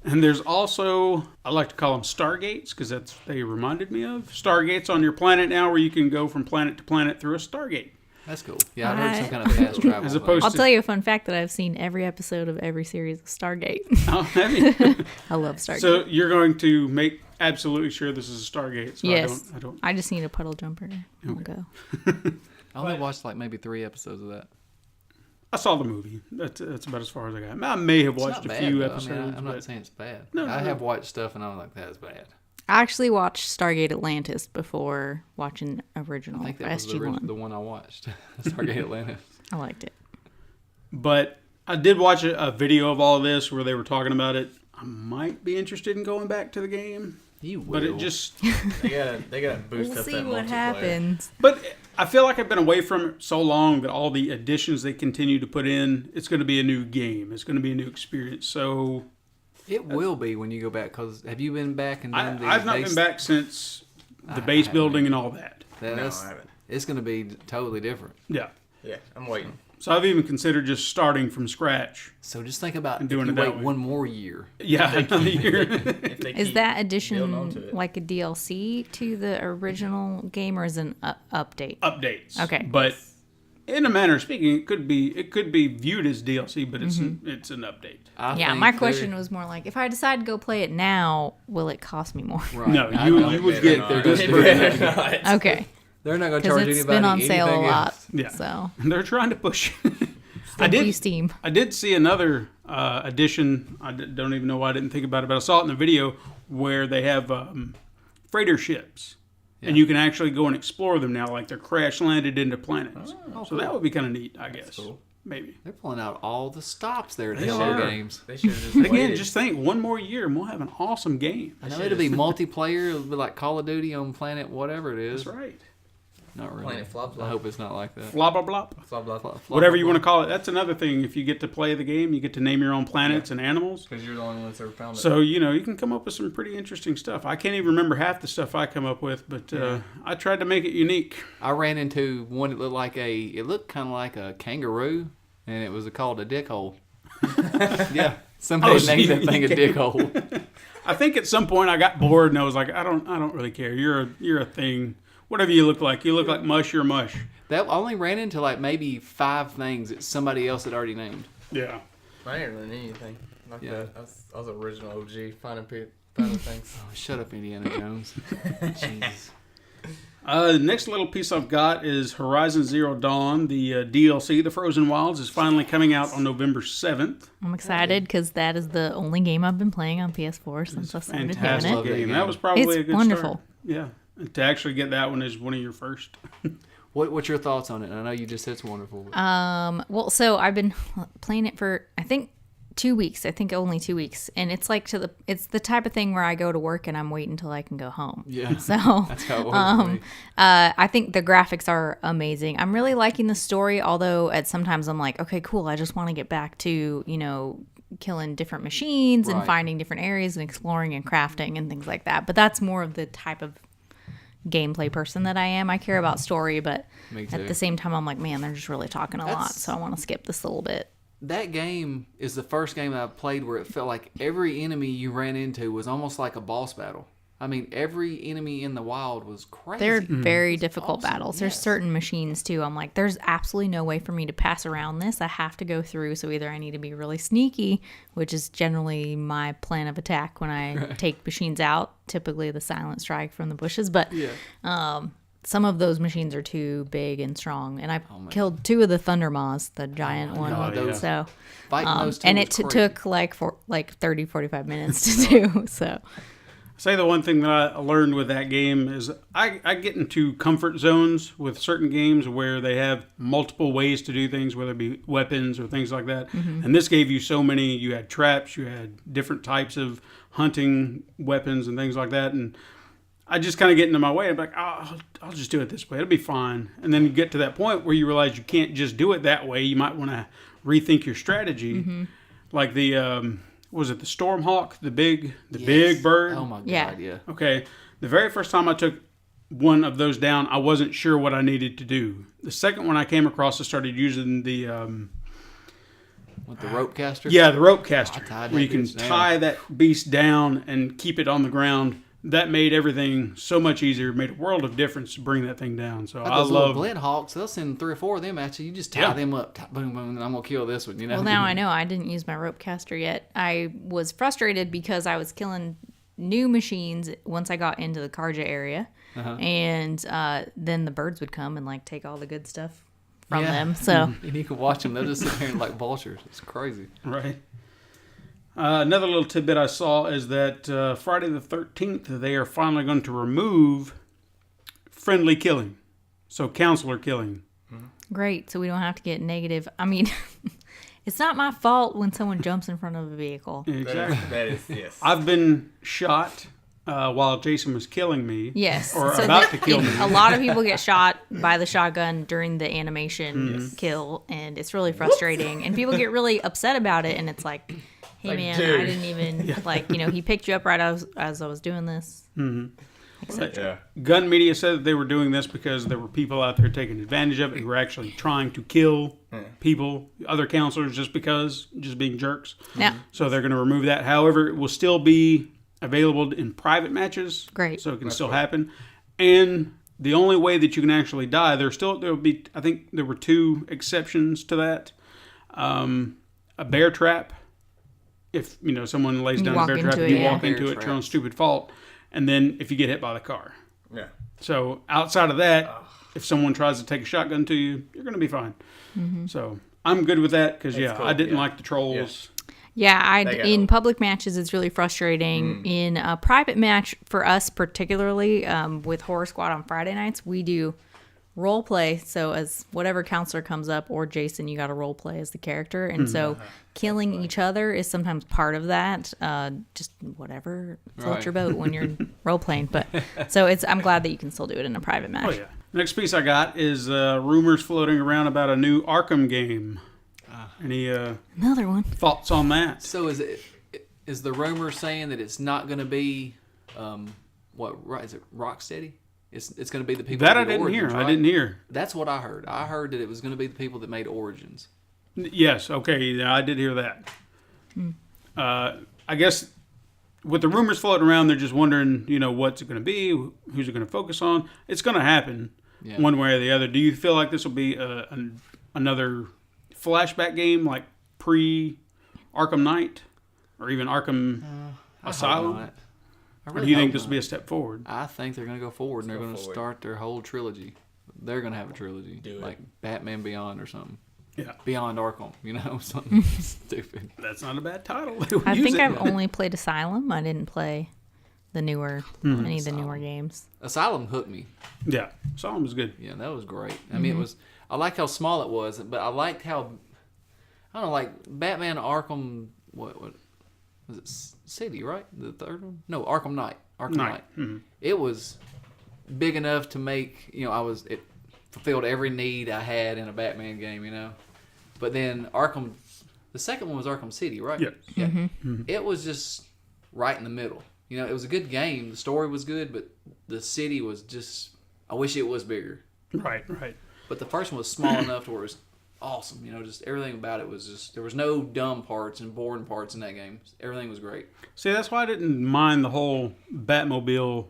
Speaker 2: And there's also, I like to call them Stargates because that's what they reminded me of. Stargates on your planet now where you can go from planet to planet through a Stargate.
Speaker 3: That's cool. Yeah, I heard some kind of fast travel.
Speaker 2: As
Speaker 3: thing.
Speaker 2: opposed
Speaker 4: I'll
Speaker 2: to-
Speaker 4: tell you a fun fact that I've seen every episode of every series of Stargate.
Speaker 2: Oh, have you?
Speaker 4: I love Stargate.
Speaker 2: So you're going to make absolutely sure this is a Stargate. So
Speaker 4: yes.
Speaker 2: I don't.
Speaker 4: I just need a puddle jumper. I'll go.
Speaker 3: I only watched like maybe 3 episodes of that.
Speaker 2: I saw the movie. That's about as far as I got. I may have
Speaker 3: It's
Speaker 2: watched
Speaker 3: not
Speaker 2: a
Speaker 3: bad,
Speaker 2: few
Speaker 3: though.
Speaker 2: episodes.
Speaker 3: I mean, I'm
Speaker 2: but
Speaker 3: not saying it's bad.
Speaker 2: No,
Speaker 3: I
Speaker 2: no,
Speaker 3: have
Speaker 2: no.
Speaker 3: watched stuff, and I'm like, that's bad.
Speaker 4: I actually watched Stargate Atlantis before watching original
Speaker 3: I think that was
Speaker 4: SG-1.
Speaker 3: the one I watched. Stargate Atlantis.
Speaker 4: I liked it.
Speaker 2: But I did watch a video of all of this where they were talking about it. I might be interested in going back to the game,
Speaker 3: You will.
Speaker 2: but it just.
Speaker 5: They gotta boost
Speaker 4: We'll
Speaker 5: up
Speaker 4: see
Speaker 5: that
Speaker 4: what
Speaker 5: multiplayer.
Speaker 4: happens.
Speaker 2: But I feel like I've been away from it so long that all the additions they continue to put in, it's going to be a new game. It's going to be a new experience. So
Speaker 3: It will be when you go back. Cause have you been back and done the
Speaker 2: I've not
Speaker 3: base?
Speaker 2: been back since the
Speaker 3: I
Speaker 2: base
Speaker 3: haven't
Speaker 2: building
Speaker 3: either.
Speaker 2: and all that.
Speaker 5: No,
Speaker 3: That's,
Speaker 5: I haven't.
Speaker 3: it's going to be totally different.
Speaker 2: Yeah.
Speaker 5: Yeah, I'm waiting.
Speaker 2: So I've even considered just starting from scratch.
Speaker 3: So just think about
Speaker 2: And
Speaker 3: if
Speaker 2: doing
Speaker 3: you
Speaker 2: it that
Speaker 3: wait
Speaker 2: way.
Speaker 3: one more year.
Speaker 2: Yeah, another year.
Speaker 5: If they
Speaker 4: Is
Speaker 5: keep
Speaker 4: that
Speaker 5: building onto
Speaker 4: addition
Speaker 5: it.
Speaker 4: like a DLC to the original game or is an update?
Speaker 2: Updates.
Speaker 4: Okay.
Speaker 2: But in a manner of speaking, it could be viewed as DLC, but it's it's an update.
Speaker 3: I
Speaker 4: Yeah,
Speaker 3: think
Speaker 4: my
Speaker 3: they're-
Speaker 4: question was more like, if I decide to go play it now, will it cost me more?
Speaker 3: Right.
Speaker 2: No,
Speaker 3: I
Speaker 2: you
Speaker 3: know.
Speaker 2: you would
Speaker 5: Better
Speaker 2: get
Speaker 5: not.
Speaker 3: they're just
Speaker 5: Better not.
Speaker 4: Okay.
Speaker 3: They're not going to
Speaker 4: Because
Speaker 3: charge
Speaker 4: it's
Speaker 3: anybody
Speaker 4: been on sale a
Speaker 3: anything
Speaker 4: lot.
Speaker 3: else.
Speaker 2: Yeah.
Speaker 4: So,
Speaker 2: they're trying to push. I
Speaker 4: thank you,
Speaker 2: did
Speaker 4: Steam.
Speaker 2: I did see another addition. I don't even know why I didn't think about it, but I saw it in the video where they have freighter ships, and you can actually go and explore them now, like they're crash landed into planets. So that would be kind of neat, I guess.
Speaker 5: cool.
Speaker 2: Maybe.
Speaker 3: They're pulling out all the stops there to
Speaker 2: They
Speaker 3: show
Speaker 2: are.
Speaker 3: games.
Speaker 5: They should have just
Speaker 2: But again,
Speaker 5: waited.
Speaker 2: just think, one more year and we'll have an awesome game.
Speaker 3: I know it'll be multiplayer. It'll be like Call of Duty on planet whatever it is.
Speaker 2: That's right.
Speaker 3: Not really.
Speaker 5: Planet Flop
Speaker 3: I
Speaker 5: Flop.
Speaker 3: hope it's not like that.
Speaker 2: Blah blah blah.
Speaker 5: Blah, blah, blah.
Speaker 2: Whatever you want to call it. That's another thing. If you get to play the game, you get to name your own planets and animals.
Speaker 5: Because you're the only ones that ever found it.
Speaker 2: So, you can come up with some pretty interesting stuff. I can't even remember half the stuff I come up with, but I tried to make it unique.
Speaker 3: I ran into one that looked kind of like a kangaroo, and it was called a dick hole. Yeah, somebody
Speaker 2: Oh,
Speaker 3: named
Speaker 2: so
Speaker 3: that thing
Speaker 2: you
Speaker 3: a dick hole.
Speaker 2: I think at some point I got bored and I was like, I don't really care. You're a thing. Whatever you look like mush, you're mush.
Speaker 3: That I only ran into like maybe 5 things that somebody else had already named.
Speaker 2: Yeah.
Speaker 5: I didn't learn anything like
Speaker 3: Yeah.
Speaker 5: that. I was original OG finding things.
Speaker 3: Oh, shut up, Indiana Jones. Jesus.
Speaker 2: The next little piece I've got is Horizon Zero Dawn. The DLC, The Frozen Wilds, is finally coming out on November 7th.
Speaker 4: I'm excited because that is the only game I've been playing on PS4 since I started having
Speaker 2: Fantastic
Speaker 4: it.
Speaker 2: game. That was probably
Speaker 4: It's
Speaker 2: a good
Speaker 4: wonderful.
Speaker 2: start. Yeah. And to actually get that one is one of your first.
Speaker 3: What's your thoughts on it? I know you just said it's wonderful.
Speaker 4: Well, so I've been playing it for I think 2 weeks. I think only 2 weeks, and it's like it's the type of thing where I go to work and I'm waiting until I can go home.
Speaker 3: Yeah.
Speaker 4: So
Speaker 3: That's how it was for me.
Speaker 4: I think the graphics are amazing. I'm really liking the story, although at sometimes I'm like, okay, cool. I just want to get back to killing different machines and
Speaker 3: Right.
Speaker 4: finding different areas and exploring and crafting and things like that. But that's more of the type of gameplay person that I am. I care about story, but
Speaker 3: Me too.
Speaker 4: at the same time, I'm like, man, they're just really talking a lot,
Speaker 3: That's-
Speaker 4: so I want to skip this a little bit.
Speaker 3: That game is the first game that I played where it felt like every enemy you ran into was almost like a boss battle. I mean, every enemy in the wild was crazy.
Speaker 4: They're very difficult
Speaker 3: awesome,
Speaker 4: battles. There's
Speaker 3: yes.
Speaker 4: certain machines too. I'm like, there's absolutely no way for me to pass around this. I have to go through. So either I need to be really sneaky, which is generally my plan of attack when I take machines out, typically the silent strike from the bushes. But some of those machines are too big and strong. And I killed 2 of the Thunder Maws, the giant one.
Speaker 2: God, yeah.
Speaker 4: So
Speaker 3: Fighting those two
Speaker 4: and
Speaker 3: was
Speaker 4: it
Speaker 3: crazy.
Speaker 4: took like 30, 45 minutes to do. So
Speaker 2: Say the one thing that I learned with that game is I get into comfort zones with certain games where they have multiple ways to do things, whether it be weapons or things like that. And this gave you so many. You had traps, you had different types of hunting weapons and things like that. And I just kind of get into my way. I'm like, oh, I'll just do it this way. It'll be fine. And then you get to that point where you realize you can't just do it that way. You might want to rethink your strategy. Like the... was it the Stormhawk, the big bird?
Speaker 3: Oh my god,
Speaker 4: Yeah.
Speaker 3: yeah.
Speaker 2: Okay, the very first time I took one of those down, I wasn't sure what I needed to do. The second one I came across, I started using the
Speaker 3: With the rope caster?
Speaker 2: the rope caster,
Speaker 3: I tied
Speaker 2: where you
Speaker 3: that
Speaker 2: can
Speaker 3: bitch down.
Speaker 2: tie that beast down and keep it on the ground. That made everything so much easier. It made a world of difference to bring that thing down. So
Speaker 3: Like
Speaker 2: I
Speaker 3: those little
Speaker 2: love.
Speaker 3: Blend Hawks, they'll send 3 or 4 of them at you. You just tie
Speaker 2: Yeah.
Speaker 3: them up, boom, boom, and I'm gonna kill this one. You know.
Speaker 4: well, now I know I didn't use my rope caster yet. I was frustrated because I was killing new machines once I got into the Karja area, and then the birds would come and like take all the good stuff from
Speaker 3: Yeah.
Speaker 4: them. So
Speaker 3: And you can watch them; they'll just sit there like vultures. It's crazy.
Speaker 2: Right. Another little tidbit I saw is that Friday the 13th, they are finally going to remove friendly killing. So counselor killing.
Speaker 4: great. So we don't have to get negative. I mean, it's not my fault when someone jumps in front of a vehicle.
Speaker 2: Exactly.
Speaker 5: That is yes.
Speaker 2: I've been shot while Jason was killing me.
Speaker 4: Yes.
Speaker 2: Or
Speaker 4: So
Speaker 2: about to kill me.
Speaker 4: A lot of people get shot by the shotgun during the animation kill, and it's really frustrating. And people get really upset about it, and it's like, hey,
Speaker 5: Like,
Speaker 4: man,
Speaker 5: dude.
Speaker 4: I didn't even, he picked you up right as I was doing this.
Speaker 5: Yeah.
Speaker 2: Gun Media said that they were doing this because there were people out there taking advantage of it who were actually trying to kill people, other counselors, just being jerks.
Speaker 4: Yeah.
Speaker 2: So they're going to remove that. However, it will still be available in private matches.
Speaker 4: Great.
Speaker 2: So it can still happen. And the only way that you can actually die, there'll be, I think there were 2 exceptions to that. A bear trap. If, someone lays
Speaker 4: You
Speaker 2: down a
Speaker 4: walk
Speaker 2: bear
Speaker 4: into
Speaker 2: trap,
Speaker 4: it,
Speaker 2: you
Speaker 4: yeah.
Speaker 2: walk into
Speaker 3: Bear
Speaker 2: it, your own
Speaker 3: traps.
Speaker 2: stupid fault. And then if you get hit by the car.
Speaker 5: Yeah.
Speaker 2: So outside of that, if someone tries to take a shotgun to you, you're going to be fine. So I'm good with that because,
Speaker 5: cool,
Speaker 2: I didn't
Speaker 5: yeah.
Speaker 2: like the trolls.
Speaker 4: Yeah,
Speaker 5: They got
Speaker 4: in
Speaker 5: it.
Speaker 4: public matches, it's really frustrating. In a private match, for us particularly, with Horror Squad on Friday nights, we do role play. So as whatever counselor comes up, or Jason, you got to role play as the character, and so killing each other is sometimes part of that. Just whatever floats
Speaker 3: Right.
Speaker 4: your boat when you're role playing. But so I'm glad that you can still do it in a private match.
Speaker 2: Oh, yeah. Next piece I got is rumors floating around about a new Arkham game. Any
Speaker 4: Another one.
Speaker 2: thoughts on that?
Speaker 3: So is the rumor saying that it's not going to be is it Rocksteady? It's going to be the people
Speaker 2: That
Speaker 3: that
Speaker 2: I
Speaker 3: made
Speaker 2: didn't
Speaker 3: Origins,
Speaker 2: hear.
Speaker 3: right?
Speaker 2: I didn't hear.
Speaker 3: That's what I heard. I heard that it was going to be the people that made Origins.
Speaker 2: Yes, okay, yeah, I did hear that. I guess with the rumors floating around, they're just wondering, what's it going to be, who's it going to focus on. It's going to happen
Speaker 3: Yeah.
Speaker 2: one way or the other. Do you feel like this will be another flashback game like pre-Arkham Knight or even Arkham
Speaker 3: I hope
Speaker 2: Asylum?
Speaker 3: not. I
Speaker 2: Or
Speaker 3: really
Speaker 2: do you think
Speaker 3: hope
Speaker 2: this will
Speaker 3: not.
Speaker 2: be a step forward?
Speaker 3: I think they're going to go forward and they're
Speaker 5: go
Speaker 3: going to
Speaker 5: forward.
Speaker 3: start their whole trilogy. They're going to have a trilogy.
Speaker 5: Do it.
Speaker 3: Like Batman Beyond or something.
Speaker 2: Yeah.
Speaker 3: Beyond Arkham, something stupid.
Speaker 2: That's not a bad title.
Speaker 4: I think I've only played Asylum. I didn't play the newer any of the newer games.
Speaker 3: Asylum hooked me.
Speaker 2: Yeah. Solomon was good.
Speaker 3: Yeah, that was great. I mean, it was. I liked how small it was, but I liked how. I don't know, like Batman Arkham. What was it? City, right? The third one? No, Arkham Knight. Arkham Knight. It was big enough to make it fulfilled every need I had in a Batman game. But then Arkham, the second one was Arkham City, right?
Speaker 2: Yes.
Speaker 3: Yeah. It was just right in the middle. It was a good game. The story was good, but the city was just. I wish it was bigger.
Speaker 2: Right.
Speaker 3: But the first one was small enough to where it was awesome. Just everything about it was just. There was no dumb parts and boring parts in that game. Everything was great.
Speaker 2: See, that's why I didn't mind the whole Batmobile,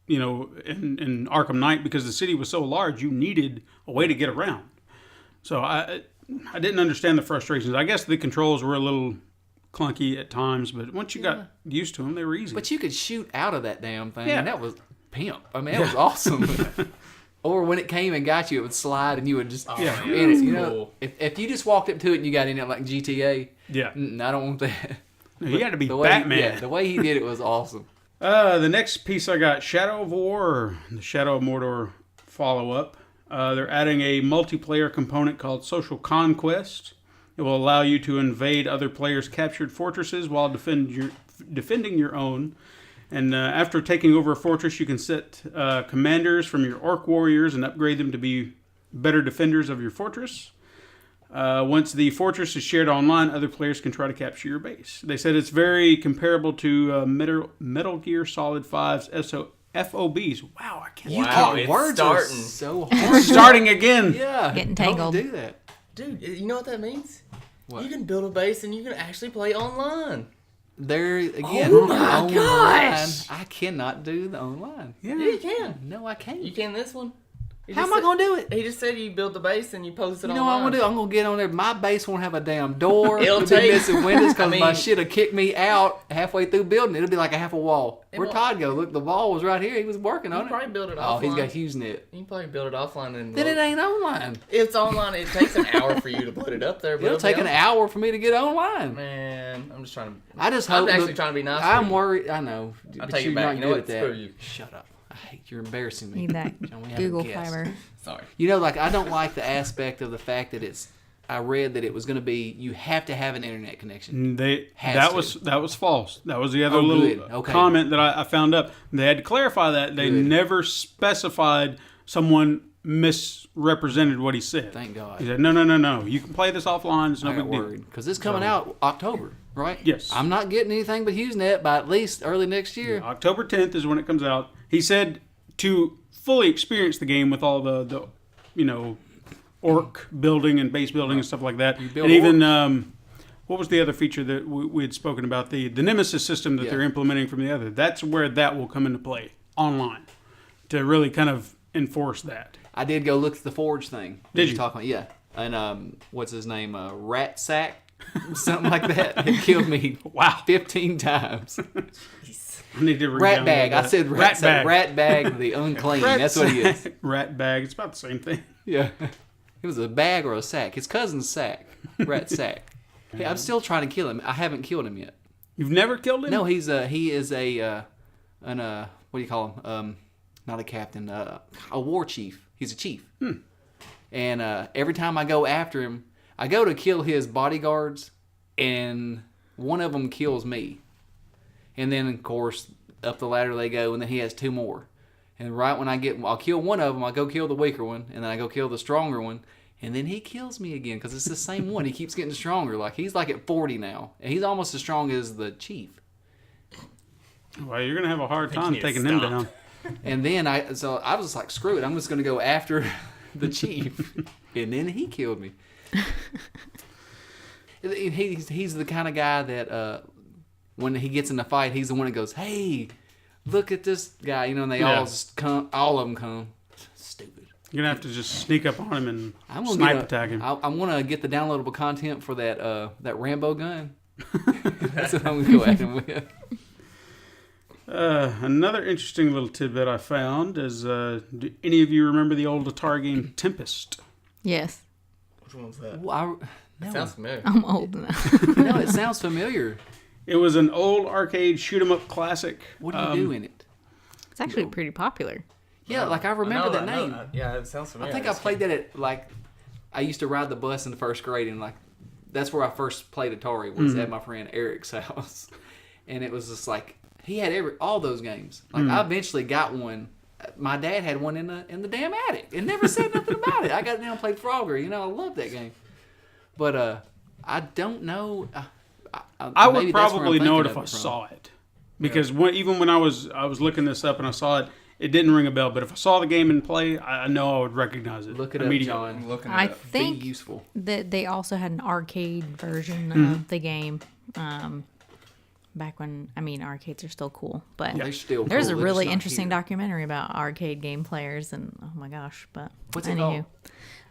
Speaker 2: in Arkham Knight, because the city was so large, you needed a way to get around. So I didn't understand the frustrations. I guess the controls were a little clunky at times, but once you got used to them, they were easy.
Speaker 3: But you could shoot out of that damn thing,
Speaker 2: Yeah.
Speaker 3: and that was pimp. I mean, that was awesome. Or when it came and got you, it would slide, and you would just
Speaker 2: Yeah.
Speaker 3: in it.
Speaker 5: That's cool.
Speaker 3: If you just walked up to it and you got in it like GTA,
Speaker 2: Yeah.
Speaker 3: I don't want that.
Speaker 2: No, you got to be
Speaker 3: The way
Speaker 2: Batman.
Speaker 3: the way he did it was awesome.
Speaker 2: The next piece I got, Shadow of War, or the Shadow of Mordor follow-up. They're adding a multiplayer component called Social Conquest. It will allow you to invade other players' captured fortresses while defending your own. And after taking over a fortress, you can set commanders from your orc warriors and upgrade them to be better defenders of your fortress. Once the fortress is shared online, other players can try to capture your base. They said it's very comparable to Metal Gear Solid 5's FOBs. Wow, I can't.
Speaker 5: Wow,
Speaker 3: Your
Speaker 5: it's
Speaker 3: words
Speaker 5: starting.
Speaker 3: are so
Speaker 2: We're
Speaker 3: hard.
Speaker 2: starting again.
Speaker 3: Yeah,
Speaker 4: Getting
Speaker 3: don't
Speaker 4: tangled.
Speaker 3: do that.
Speaker 5: Dude, you know what that means?
Speaker 3: What?
Speaker 5: You can build a base and you can actually play online.
Speaker 3: There again.
Speaker 5: Oh my
Speaker 3: online,
Speaker 5: gosh!
Speaker 3: I cannot do the online.
Speaker 5: Yeah, you can.
Speaker 3: No, I can't.
Speaker 5: You can this one.
Speaker 3: How am I gonna do it?
Speaker 5: He just said you build the base and you post it
Speaker 3: You know
Speaker 5: online.
Speaker 3: what I'm gonna do? I'm gonna get on there. My base won't have a damn door.
Speaker 5: It'll
Speaker 3: be
Speaker 5: take-
Speaker 3: missing windows because
Speaker 5: I
Speaker 3: my
Speaker 5: mean-
Speaker 3: shit will kick me out halfway through building. It'll be like a half a wall.
Speaker 5: It
Speaker 3: Where'd
Speaker 5: won't-
Speaker 3: Todd go? Look, the wall was right here. He was working
Speaker 5: You
Speaker 3: on
Speaker 5: can
Speaker 3: it.
Speaker 5: probably build it
Speaker 3: Oh,
Speaker 5: offline.
Speaker 3: he's got HughesNet.
Speaker 5: You can probably build it offline and
Speaker 3: Then it ain't online.
Speaker 5: It's online. It takes an hour for you to put it up there. But
Speaker 3: It'll take an hour for me to get online.
Speaker 5: Man, I'm just trying to.
Speaker 3: I just
Speaker 5: I'm
Speaker 3: hope.
Speaker 5: actually trying to be nice.
Speaker 3: I'm
Speaker 5: for you.
Speaker 3: worried. I know.
Speaker 5: I'll
Speaker 3: but
Speaker 5: take it
Speaker 3: you're
Speaker 5: back.
Speaker 3: not
Speaker 5: You know
Speaker 3: good
Speaker 5: what?
Speaker 3: at
Speaker 5: Screw
Speaker 3: that.
Speaker 5: you.
Speaker 3: Shut up. I hate you're embarrassing me.
Speaker 4: Need that
Speaker 3: John, we have a
Speaker 4: Google
Speaker 3: guest.
Speaker 4: Fiber.
Speaker 5: Sorry.
Speaker 3: Like I don't like the aspect of the fact that it's. I read that it was going to be you have to have an internet connection. Has
Speaker 2: That
Speaker 3: to.
Speaker 2: was false. That was the other
Speaker 3: Oh,
Speaker 2: little
Speaker 3: good. Okay.
Speaker 2: comment that I found up. They had to clarify that. They
Speaker 3: Good.
Speaker 2: never specified someone misrepresented what he said.
Speaker 3: Thank God.
Speaker 2: He said, no. You can play this offline. It's no
Speaker 3: I got
Speaker 2: big deal.
Speaker 3: worried because it's coming out October, right?
Speaker 2: Yes.
Speaker 3: I'm not getting anything but HughesNet by at least early next year.
Speaker 2: October 10th is when it comes out. He said to fully experience the game with all the orc building and base building and stuff like that.
Speaker 3: build
Speaker 2: And even what was the other feature that we had spoken about? The Nemesis system that
Speaker 3: Yeah.
Speaker 2: they're implementing from the other. That's where that will come into play online to really kind of enforce that.
Speaker 3: I did go look at the Forge thing.
Speaker 2: Did you?
Speaker 3: Talking about, yeah. And what's his name? Rat Sack? Something like that. It killed me
Speaker 2: Wow.
Speaker 3: 15 times.
Speaker 2: I need to
Speaker 3: Rat
Speaker 2: re-download
Speaker 3: Bag. I
Speaker 2: that.
Speaker 3: said rat bag. Rat Bag the unclean. That's what he is.
Speaker 2: Rat bag. It's about the same thing.
Speaker 3: Yeah. It was a bag or a sack. His cousin's sack. Rat Sack. Hey, I'm still trying to kill him. I haven't killed him yet.
Speaker 2: You've never killed him?
Speaker 3: No, he is a what do you call him? Not a captain, a war chief. He's a chief. And every time I go after him, I go to kill his bodyguards, and one of them kills me. And then, of course, up the ladder they go, and then he has two more. And right when I'll kill one of them, I go kill the weaker one, and then I go kill the stronger one, and then he kills me again because it's the same one. He keeps getting stronger. Like he's like at 40 now, and he's almost as strong as the chief.
Speaker 2: Well, you're going to have a hard time
Speaker 5: need to
Speaker 2: taking him
Speaker 5: stop.
Speaker 2: down.
Speaker 3: And then I was just like, screw it, I'm just gonna go after the chief, and then he killed me. He's the kind of guy that when he gets in the fight, he's the one that goes, "Hey, look at this guy," and they all just come. All of them come. Stupid.
Speaker 2: You're going to have to just sneak up on him and
Speaker 3: I'm gonna
Speaker 2: snipe attack him.
Speaker 3: I'm gonna get the downloadable content for that Rambo gun. That's what I'm gonna go at him with.
Speaker 2: Another interesting little tidbit I found is, do any of you remember the old Atari game Tempest?
Speaker 4: Yes.
Speaker 5: Which one's that?
Speaker 3: Well,
Speaker 5: It sounds familiar.
Speaker 4: I'm old enough.
Speaker 3: no, it sounds familiar.
Speaker 2: It was an old arcade shoot-'em-up classic.
Speaker 3: What do you do in it?
Speaker 4: It's actually pretty popular.
Speaker 3: Yeah, like I remember that name.
Speaker 5: Yeah, it sounds
Speaker 3: I
Speaker 5: familiar.
Speaker 3: think I played that at like I used to ride the bus in the first grade, and like that's where I first played Atari was at my friend Eric's house, and it was just like he had all those games. Like I eventually got one. My dad had one in the damn attic and never said nothing about it. I got down and played Frogger. You know, I love that game, but I don't know.
Speaker 2: I would
Speaker 3: maybe that's where I'm
Speaker 2: probably know it
Speaker 3: thinking
Speaker 2: if
Speaker 3: of
Speaker 2: I
Speaker 3: from.
Speaker 2: saw it, because even when I was looking this up and I saw it, it didn't ring a bell. But if I saw the game in play, I know I would recognize it.
Speaker 3: Look it up,
Speaker 2: immediately.
Speaker 3: John.
Speaker 5: I'm looking
Speaker 4: I
Speaker 5: it up.
Speaker 3: Be
Speaker 4: think
Speaker 3: useful.
Speaker 4: that they also had an arcade version
Speaker 2: Mm-hmm.
Speaker 4: of the game. Back when, arcades are still cool, but
Speaker 3: They're still
Speaker 4: there's
Speaker 3: cool.
Speaker 4: a
Speaker 3: They're
Speaker 4: really
Speaker 3: just not
Speaker 4: interesting
Speaker 3: here.
Speaker 4: documentary about arcade game players, and oh my gosh! But
Speaker 3: What's it
Speaker 4: anywho,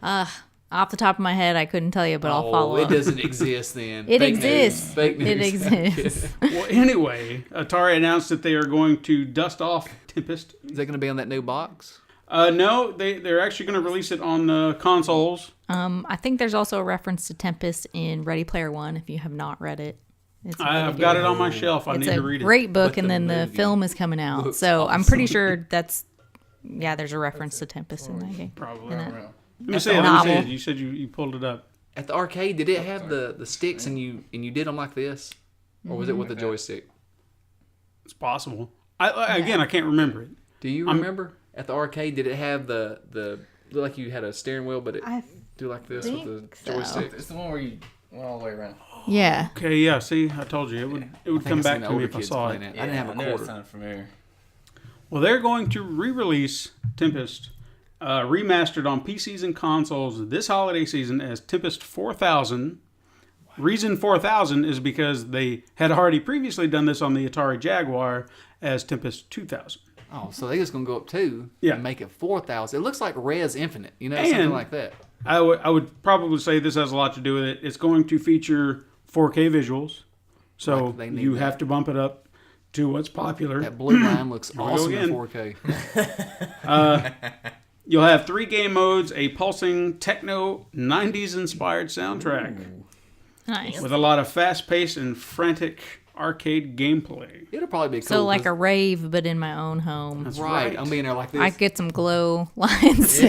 Speaker 3: called?
Speaker 4: off the top of my head, I couldn't tell you, but I'll
Speaker 3: Oh,
Speaker 4: follow
Speaker 3: it
Speaker 4: up.
Speaker 3: doesn't exist then.
Speaker 4: It
Speaker 3: Fake
Speaker 4: exists.
Speaker 3: News. Fake news.
Speaker 4: It exists.
Speaker 2: Well, anyway, Atari announced that they are going to dust off Tempest.
Speaker 3: Is that going to be on that new box?
Speaker 2: No, they're actually going to release it on consoles.
Speaker 4: I think there's also a reference to Tempest in Ready Player One. If you have not read it, it's really
Speaker 2: I've got
Speaker 4: good.
Speaker 2: it on my shelf. I
Speaker 4: It's
Speaker 2: need
Speaker 4: a
Speaker 2: to read it.
Speaker 4: great book,
Speaker 3: But
Speaker 4: and
Speaker 3: the
Speaker 4: then the
Speaker 3: movie
Speaker 4: film is coming out.
Speaker 3: looks
Speaker 4: So I'm
Speaker 3: awesome.
Speaker 4: pretty sure there's a reference to Tempest in that game.
Speaker 2: Probably.
Speaker 4: In it.
Speaker 2: Let me see
Speaker 4: a
Speaker 2: it. Let me see
Speaker 4: novel.
Speaker 2: it. You said you pulled it up.
Speaker 3: At the arcade, did it have the sticks and you did them like this, or was it with the joystick?
Speaker 2: It's possible. Again, I can't remember it.
Speaker 3: Do you remember at the arcade? Did it have the look like you had a steering wheel, but it
Speaker 4: I
Speaker 3: do like this with the
Speaker 4: think so.
Speaker 3: joystick?
Speaker 5: It's the one where you went all the way around.
Speaker 4: Yeah.
Speaker 2: Okay, yeah. See, I told you it would come back to me if I saw it.
Speaker 3: I didn't have a
Speaker 5: knew it
Speaker 3: quarter.
Speaker 5: sounded familiar.
Speaker 2: Well, they're going to re-release Tempest, remastered on PCs and consoles this holiday season as Tempest 4000. Reason 4000 is because they had already previously done this on the Atari Jaguar as Tempest 2000.
Speaker 3: Oh, so they just gonna go up 2
Speaker 2: Yeah.
Speaker 3: and make it 4,000. It looks like Res Infinite, something
Speaker 2: And-
Speaker 3: like that.
Speaker 2: I would probably say this has a lot to do with it. It's going to feature 4K visuals, so
Speaker 3: Like they need
Speaker 2: you
Speaker 3: that.
Speaker 2: have to bump it up to what's popular.
Speaker 3: That blue line looks
Speaker 2: we go
Speaker 3: awesome in
Speaker 2: again.
Speaker 3: 4K.
Speaker 2: You'll have 3 game modes, a pulsing techno 90s inspired soundtrack
Speaker 4: Nice.
Speaker 2: with a lot of fast-paced and frantic arcade gameplay.
Speaker 3: It'll probably be cool.
Speaker 4: So like a
Speaker 3: 'cause-
Speaker 4: rave, but in my own home.
Speaker 2: That's
Speaker 3: right.
Speaker 2: right.
Speaker 3: I'm being there like this.
Speaker 4: I get some glow lines.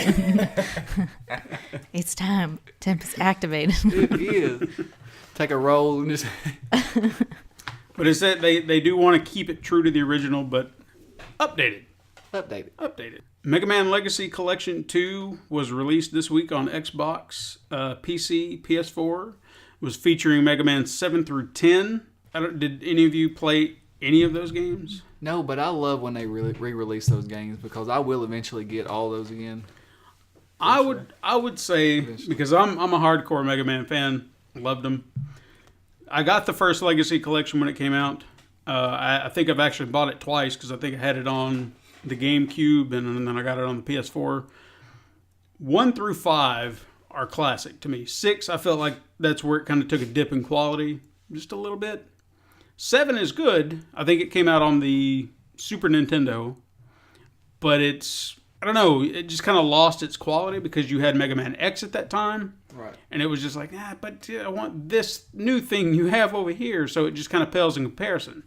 Speaker 4: It's time. Tempest activated.
Speaker 3: It is. Take a roll and just.
Speaker 2: But it's that they do want to keep it true to the original, but updated.
Speaker 3: Update it.
Speaker 2: Mega Man Legacy Collection 2 was released this week on Xbox, PC, PS4. It was featuring Mega Man 7 through 10. Did any of you play any of those games?
Speaker 3: No, but I love when they re-release those games because I will eventually get all those again.
Speaker 2: I would say, because I'm a hardcore Mega Man fan, loved them. I got the first Legacy Collection when it came out. I think I've actually bought it twice because I think I had it on the GameCube and then I got it on the PS4. 1 through 5 are classic to me. 6, I felt like that's where it kind of took a dip in quality, just a little bit. 7 is good. I think it came out on the Super Nintendo, but I don't know, it just kind of lost its quality because you had Mega Man X at that time.
Speaker 3: Right.
Speaker 2: And it was just like, but I want this new thing you have over here. So it just kind of pales in comparison.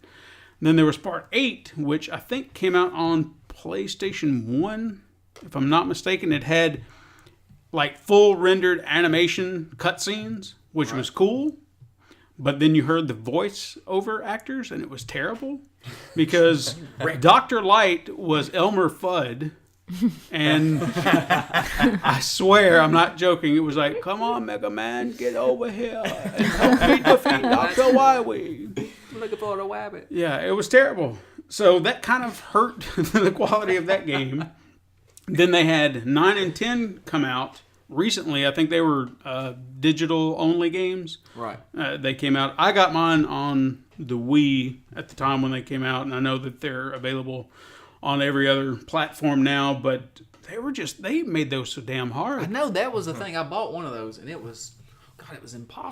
Speaker 2: And then there was Part 8, which I think came out on PlayStation 1. If I'm not mistaken, it had like full rendered animation cutscenes, which was cool. But then you heard the voice over actors, and it was terrible because Dr. Light was Elmer Fudd. And I swear, I'm not joking. It was like, come on, Mega Man, get over here and help me defeat Dr. Wily.
Speaker 3: I'm looking for a wabbit.
Speaker 2: Yeah, it was terrible. So that kind of hurt the quality of that game. Then they had 9 and 10 come out recently. I think they were digital-only games.
Speaker 3: Right.
Speaker 2: They came out. I got mine on the Wii at the time when they came out, and I know that they're available on every other platform now, but they made those so damn hard.
Speaker 3: I know that was the thing. I bought one of those, and it was impossible.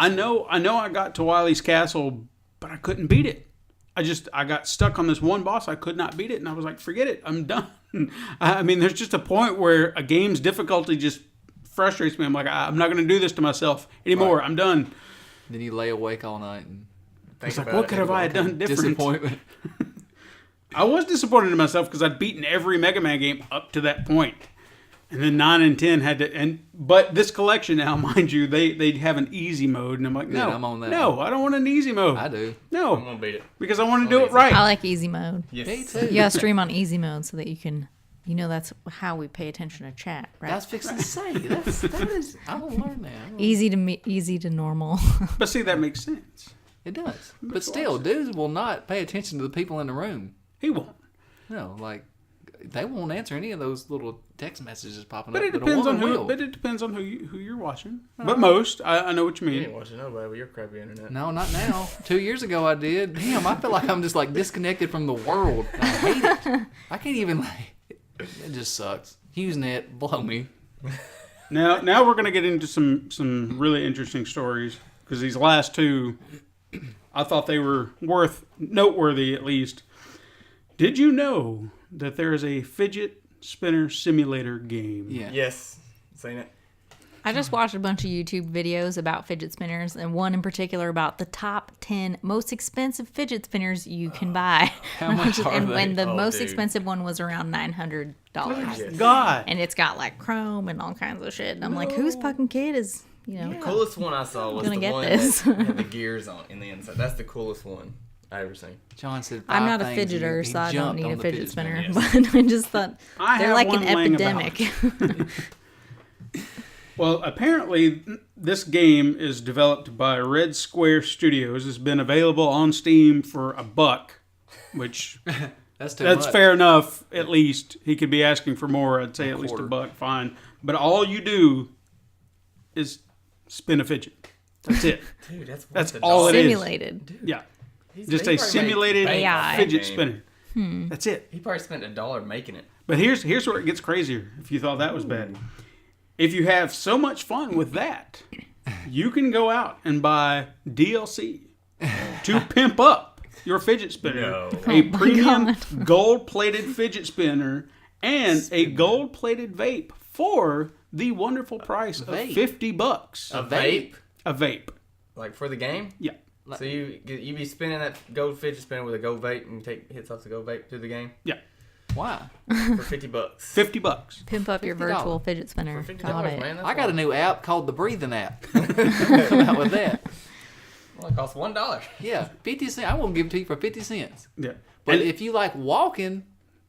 Speaker 2: I know I got to Wily's Castle, but I couldn't beat it. I got stuck on this one boss. I could not beat it, and I was like, forget it, I'm done. I mean, there's just a point where a game's difficulty just frustrates me. I'm like, I'm not going to do this to myself anymore. Right. I'm done.
Speaker 3: Then you lay awake all night and
Speaker 2: it's like, what could have I done different?
Speaker 3: Disappointment.
Speaker 2: I was disappointed in myself because I'd beaten every Mega Man game up to that point. And then 9 and 10 had to, but this collection now, mind you, they have an easy mode, and I'm like, no,
Speaker 3: I'm on that
Speaker 2: no,
Speaker 3: one.
Speaker 2: I don't want an easy mode.
Speaker 3: I do.
Speaker 2: No,
Speaker 5: I'm gonna beat it
Speaker 2: because I want to do it right.
Speaker 4: I like easy mode.
Speaker 5: Yes.
Speaker 3: Me too.
Speaker 4: You gotta stream on easy mode so that you can, that's how we pay attention to chat, right?
Speaker 3: That's fixing to say. That is. I will learn that.
Speaker 4: Easy to normal.
Speaker 2: But see, that makes sense.
Speaker 3: It does. But still, dudes will not pay attention to the people in the room.
Speaker 2: He won't.
Speaker 3: No, like they won't answer any of those little text messages popping
Speaker 2: But
Speaker 3: up.
Speaker 2: it depends on who.
Speaker 3: will.
Speaker 2: But it depends on who you're watching. But most, I know what you
Speaker 5: You
Speaker 2: mean.
Speaker 5: ain't watching nobody with your crappy internet.
Speaker 3: No, not now. 2 years ago I did. Damn, I feel like I'm just like disconnected from the world. I hate it. I can't even. It just sucks. HughesNet, blow me.
Speaker 2: Now we're gonna get into some really interesting stories because these last two, I thought they were noteworthy at least. Did you know that there is a fidget spinner simulator game?
Speaker 3: Yeah.
Speaker 5: Yes. Seen it.
Speaker 4: I just watched a bunch of YouTube videos about fidget spinners, and one in particular about the top 10 most expensive fidget spinners you can buy.
Speaker 3: How much are
Speaker 4: and
Speaker 3: they?
Speaker 4: when the most
Speaker 5: dude.
Speaker 4: expensive one was around $900.
Speaker 5: Yes.
Speaker 2: God.
Speaker 4: And it's got like chrome and all kinds of shit. And I'm like, whose fucking kid is,
Speaker 5: The coolest one I saw was
Speaker 4: Gonna
Speaker 5: the
Speaker 4: get
Speaker 5: one
Speaker 4: this.
Speaker 5: that had the gears on in the inside. That's the coolest one I ever seen.
Speaker 3: John said
Speaker 4: I'm
Speaker 3: five
Speaker 4: not a
Speaker 3: things, and
Speaker 4: fidgeter,
Speaker 3: he
Speaker 4: so I don't
Speaker 3: jumped
Speaker 4: need
Speaker 3: on
Speaker 4: a
Speaker 3: the
Speaker 4: fidget spinner.
Speaker 5: yes.
Speaker 4: But I just thought
Speaker 2: I
Speaker 4: they're
Speaker 2: have
Speaker 4: like
Speaker 2: one
Speaker 4: an
Speaker 2: laying
Speaker 4: epidemic.
Speaker 2: Well, apparently this game is developed by Red Square Studios. It's been available on Steam for $1, which
Speaker 3: That's
Speaker 2: that's
Speaker 3: much.
Speaker 2: fair enough. At least he could be asking for more. I'd say at least
Speaker 3: quarter.
Speaker 2: $1, fine. But all you do is spin a fidget. That's it.
Speaker 5: Dude, that's
Speaker 2: That's all it is.
Speaker 4: Simulated.
Speaker 2: Yeah,
Speaker 5: He's-
Speaker 2: just
Speaker 5: he
Speaker 2: a
Speaker 5: probably
Speaker 2: simulated
Speaker 5: made
Speaker 4: AI.
Speaker 2: fidget
Speaker 5: game.
Speaker 2: spinner. That's it.
Speaker 5: He probably spent $1 making it.
Speaker 2: But here's where it gets crazier. If you thought that was bad, if you have so much fun with that, you can go out and buy DLC to pimp up your fidget spinner.
Speaker 5: No.
Speaker 2: A
Speaker 4: my
Speaker 2: premium
Speaker 4: God.
Speaker 2: gold-plated fidget spinner and a gold-plated vape for the wonderful price of
Speaker 3: vape?
Speaker 2: $50.
Speaker 5: A vape?
Speaker 2: A vape.
Speaker 5: Like for the game?
Speaker 2: Yeah.
Speaker 5: So you be spinning that gold fidget spinner with a gold vape and you take hits off the gold vape through the game
Speaker 2: Yeah.
Speaker 3: Why?
Speaker 5: for $50.
Speaker 2: $50.
Speaker 4: Pimp up your
Speaker 3: $50.
Speaker 4: virtual fidget spinner.
Speaker 5: For $50,
Speaker 4: Got it.
Speaker 5: man. That's
Speaker 3: I got a
Speaker 5: all-
Speaker 3: new app called the Breathing app. Come out with that.
Speaker 5: Well, it costs $1.
Speaker 3: Yeah, 50 cents. I won't give it to you for 50 cents.
Speaker 2: Yeah.
Speaker 3: But
Speaker 2: And-
Speaker 3: if you like walking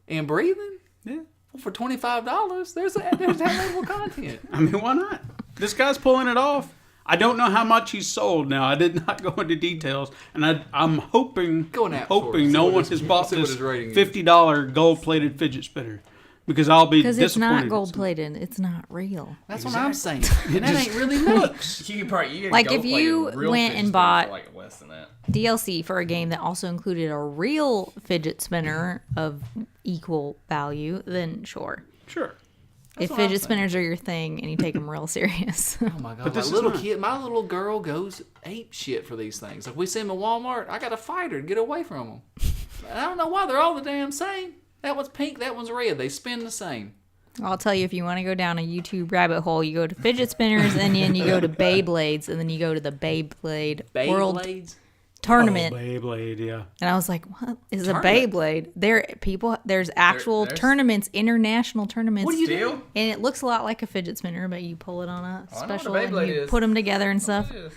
Speaker 3: and breathing,
Speaker 2: yeah.
Speaker 3: well, for $25, there's that level of content.
Speaker 2: I mean, why not? This guy's pulling it off. I don't know how much he's sold now. I did not go into details, and I'm hoping
Speaker 3: Go in App Store,
Speaker 2: hoping
Speaker 3: see
Speaker 2: no
Speaker 3: what
Speaker 2: one
Speaker 3: his-
Speaker 2: has bought
Speaker 3: see what
Speaker 2: this
Speaker 3: his rating is.
Speaker 2: $50 gold-plated fidget spinner because I'll be
Speaker 4: Because
Speaker 2: disappointed.
Speaker 4: it's not gold plated. It's not real.
Speaker 3: That's what I'm saying. And that ain't really much.
Speaker 5: You could probably get
Speaker 4: Like,
Speaker 5: gold
Speaker 4: if you
Speaker 5: plated real
Speaker 4: went
Speaker 5: fidget
Speaker 4: and
Speaker 5: spinner
Speaker 4: bought-
Speaker 5: for like less than that.
Speaker 4: DLC for a game that also included a real fidget spinner of equal value, then sure.
Speaker 2: Sure.
Speaker 4: If
Speaker 2: what I'm
Speaker 4: fidget
Speaker 2: saying.
Speaker 4: spinners are your thing and you take them real serious.
Speaker 3: Oh my god!
Speaker 2: But this
Speaker 3: My
Speaker 2: is
Speaker 3: little
Speaker 2: not.
Speaker 3: kid, my little girl goes ape shit for these things. Like we see them in Walmart, I got to fight her to get away from them. I don't know why they're all the damn same. That one's pink, that one's red. They spin the same.
Speaker 4: I'll tell you, if you want to go down a YouTube rabbit hole, you go to fidget spinners and then you go to Beyblades and then you go to the Beyblade World
Speaker 3: Beyblades.
Speaker 4: Tournament.
Speaker 2: Oh, Beyblade, yeah.
Speaker 4: And I was like, "What is a
Speaker 3: Tournament?
Speaker 4: Beyblade?" There's actual
Speaker 5: there's-
Speaker 4: tournaments, international tournaments.
Speaker 3: What do you
Speaker 5: Steel?
Speaker 3: do?
Speaker 4: And it looks a lot like a fidget spinner, but you pull it on a
Speaker 5: I know what a
Speaker 4: special and
Speaker 5: Beyblade
Speaker 4: you
Speaker 5: is.
Speaker 4: put them together and stuff.
Speaker 5: It is.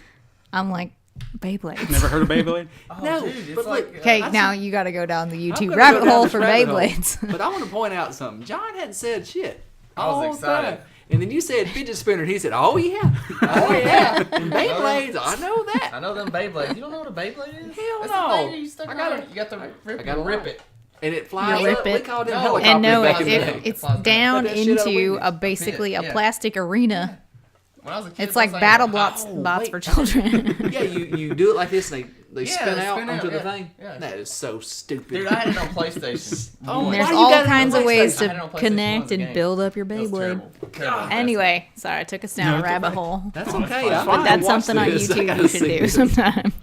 Speaker 4: I'm like, Beyblades.
Speaker 2: Never heard of Beyblade?
Speaker 5: Oh,
Speaker 3: No,
Speaker 5: dude, it's
Speaker 3: but
Speaker 5: like
Speaker 3: look,
Speaker 4: Okay,
Speaker 3: I
Speaker 4: now
Speaker 3: see-
Speaker 4: you got to go down the
Speaker 3: I'm
Speaker 4: YouTube
Speaker 3: gonna
Speaker 4: rabbit
Speaker 3: go down
Speaker 4: hole
Speaker 3: this
Speaker 4: for
Speaker 3: rabbit hole.
Speaker 4: Beyblades.
Speaker 3: But I want to point out something. John hadn't said shit.
Speaker 5: I was
Speaker 3: all
Speaker 5: excited.
Speaker 3: time. And then you said fidget spinner, and he said, "Oh yeah, oh yeah." And Beyblades, I know that.
Speaker 5: I know them Beyblades. You don't know what a Beyblade is?
Speaker 3: Hell
Speaker 5: That's
Speaker 3: no.
Speaker 5: the thing that you stuck
Speaker 3: I got
Speaker 5: on.
Speaker 3: it.
Speaker 5: You got the rip,
Speaker 3: I got
Speaker 5: rip
Speaker 3: it.
Speaker 5: it.
Speaker 3: And it flies
Speaker 4: You rip
Speaker 3: up. We
Speaker 4: it.
Speaker 3: called it
Speaker 5: No,
Speaker 3: helicopter
Speaker 4: And no,
Speaker 3: back in the
Speaker 5: it-
Speaker 3: day.
Speaker 4: it's
Speaker 5: Put
Speaker 4: down
Speaker 3: that shit out of
Speaker 4: into
Speaker 3: windows.
Speaker 4: a basically a
Speaker 5: Yeah.
Speaker 4: plastic arena.
Speaker 5: When I was a kid,
Speaker 4: It's
Speaker 5: I was
Speaker 4: like battle
Speaker 5: bots.
Speaker 4: bots
Speaker 3: wait.
Speaker 4: for children.
Speaker 3: Yeah, you do it like this, and they
Speaker 5: Yeah,
Speaker 3: spin
Speaker 5: they
Speaker 3: out
Speaker 5: spin
Speaker 3: onto
Speaker 5: out,
Speaker 3: the
Speaker 5: yeah,
Speaker 3: thing.
Speaker 5: yeah.
Speaker 3: That is so stupid.
Speaker 5: Dude, I had it on PlayStation.
Speaker 3: Oh,
Speaker 4: And
Speaker 3: why
Speaker 4: there's
Speaker 3: you
Speaker 4: all
Speaker 3: got it on
Speaker 4: kinds of ways
Speaker 3: PlayStation?
Speaker 5: I had it on
Speaker 4: to
Speaker 5: PlayStation
Speaker 4: connect
Speaker 5: as a
Speaker 4: and
Speaker 5: game.
Speaker 4: build up your
Speaker 5: That was
Speaker 4: Beyblade.
Speaker 5: terrible. Terrible.
Speaker 4: Anyway, sorry, I took us down a rabbit hole.
Speaker 3: That's okay.
Speaker 2: fine.
Speaker 3: I
Speaker 4: But that's
Speaker 3: watch
Speaker 4: something on
Speaker 3: this. I
Speaker 4: YouTube
Speaker 3: gotta
Speaker 4: you should
Speaker 3: see
Speaker 4: do
Speaker 3: this.
Speaker 4: sometime.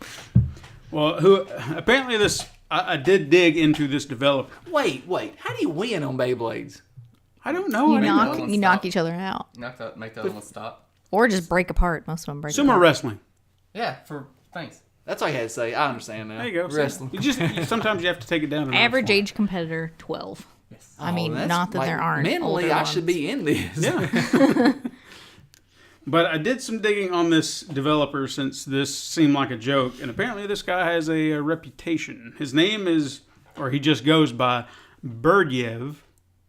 Speaker 2: Well, apparently this I did dig into this developer.
Speaker 3: Wait. How do you win on Beyblades?
Speaker 2: I don't know.
Speaker 4: You
Speaker 2: I didn't
Speaker 4: knock
Speaker 2: know.
Speaker 4: you knock each other out,
Speaker 5: Make the other one stop.
Speaker 4: or just break apart. Most of them break
Speaker 2: Sumo
Speaker 4: apart.
Speaker 2: wrestling.
Speaker 5: Yeah, thanks.
Speaker 3: That's all you had to say. I understand now.
Speaker 2: There you go.
Speaker 3: Wrestling.
Speaker 2: Sometimes you have to take it down.
Speaker 4: Average age competitor 12.
Speaker 5: Yes.
Speaker 4: I mean,
Speaker 3: that's
Speaker 4: not that
Speaker 3: like,
Speaker 4: there aren't.
Speaker 3: Mentally,
Speaker 4: older
Speaker 3: I
Speaker 4: ones.
Speaker 3: should be in this.
Speaker 2: Yeah. But I did some digging on this developer since this seemed like a joke, and apparently this guy has a reputation. His name is, or he just goes by, Berdyev.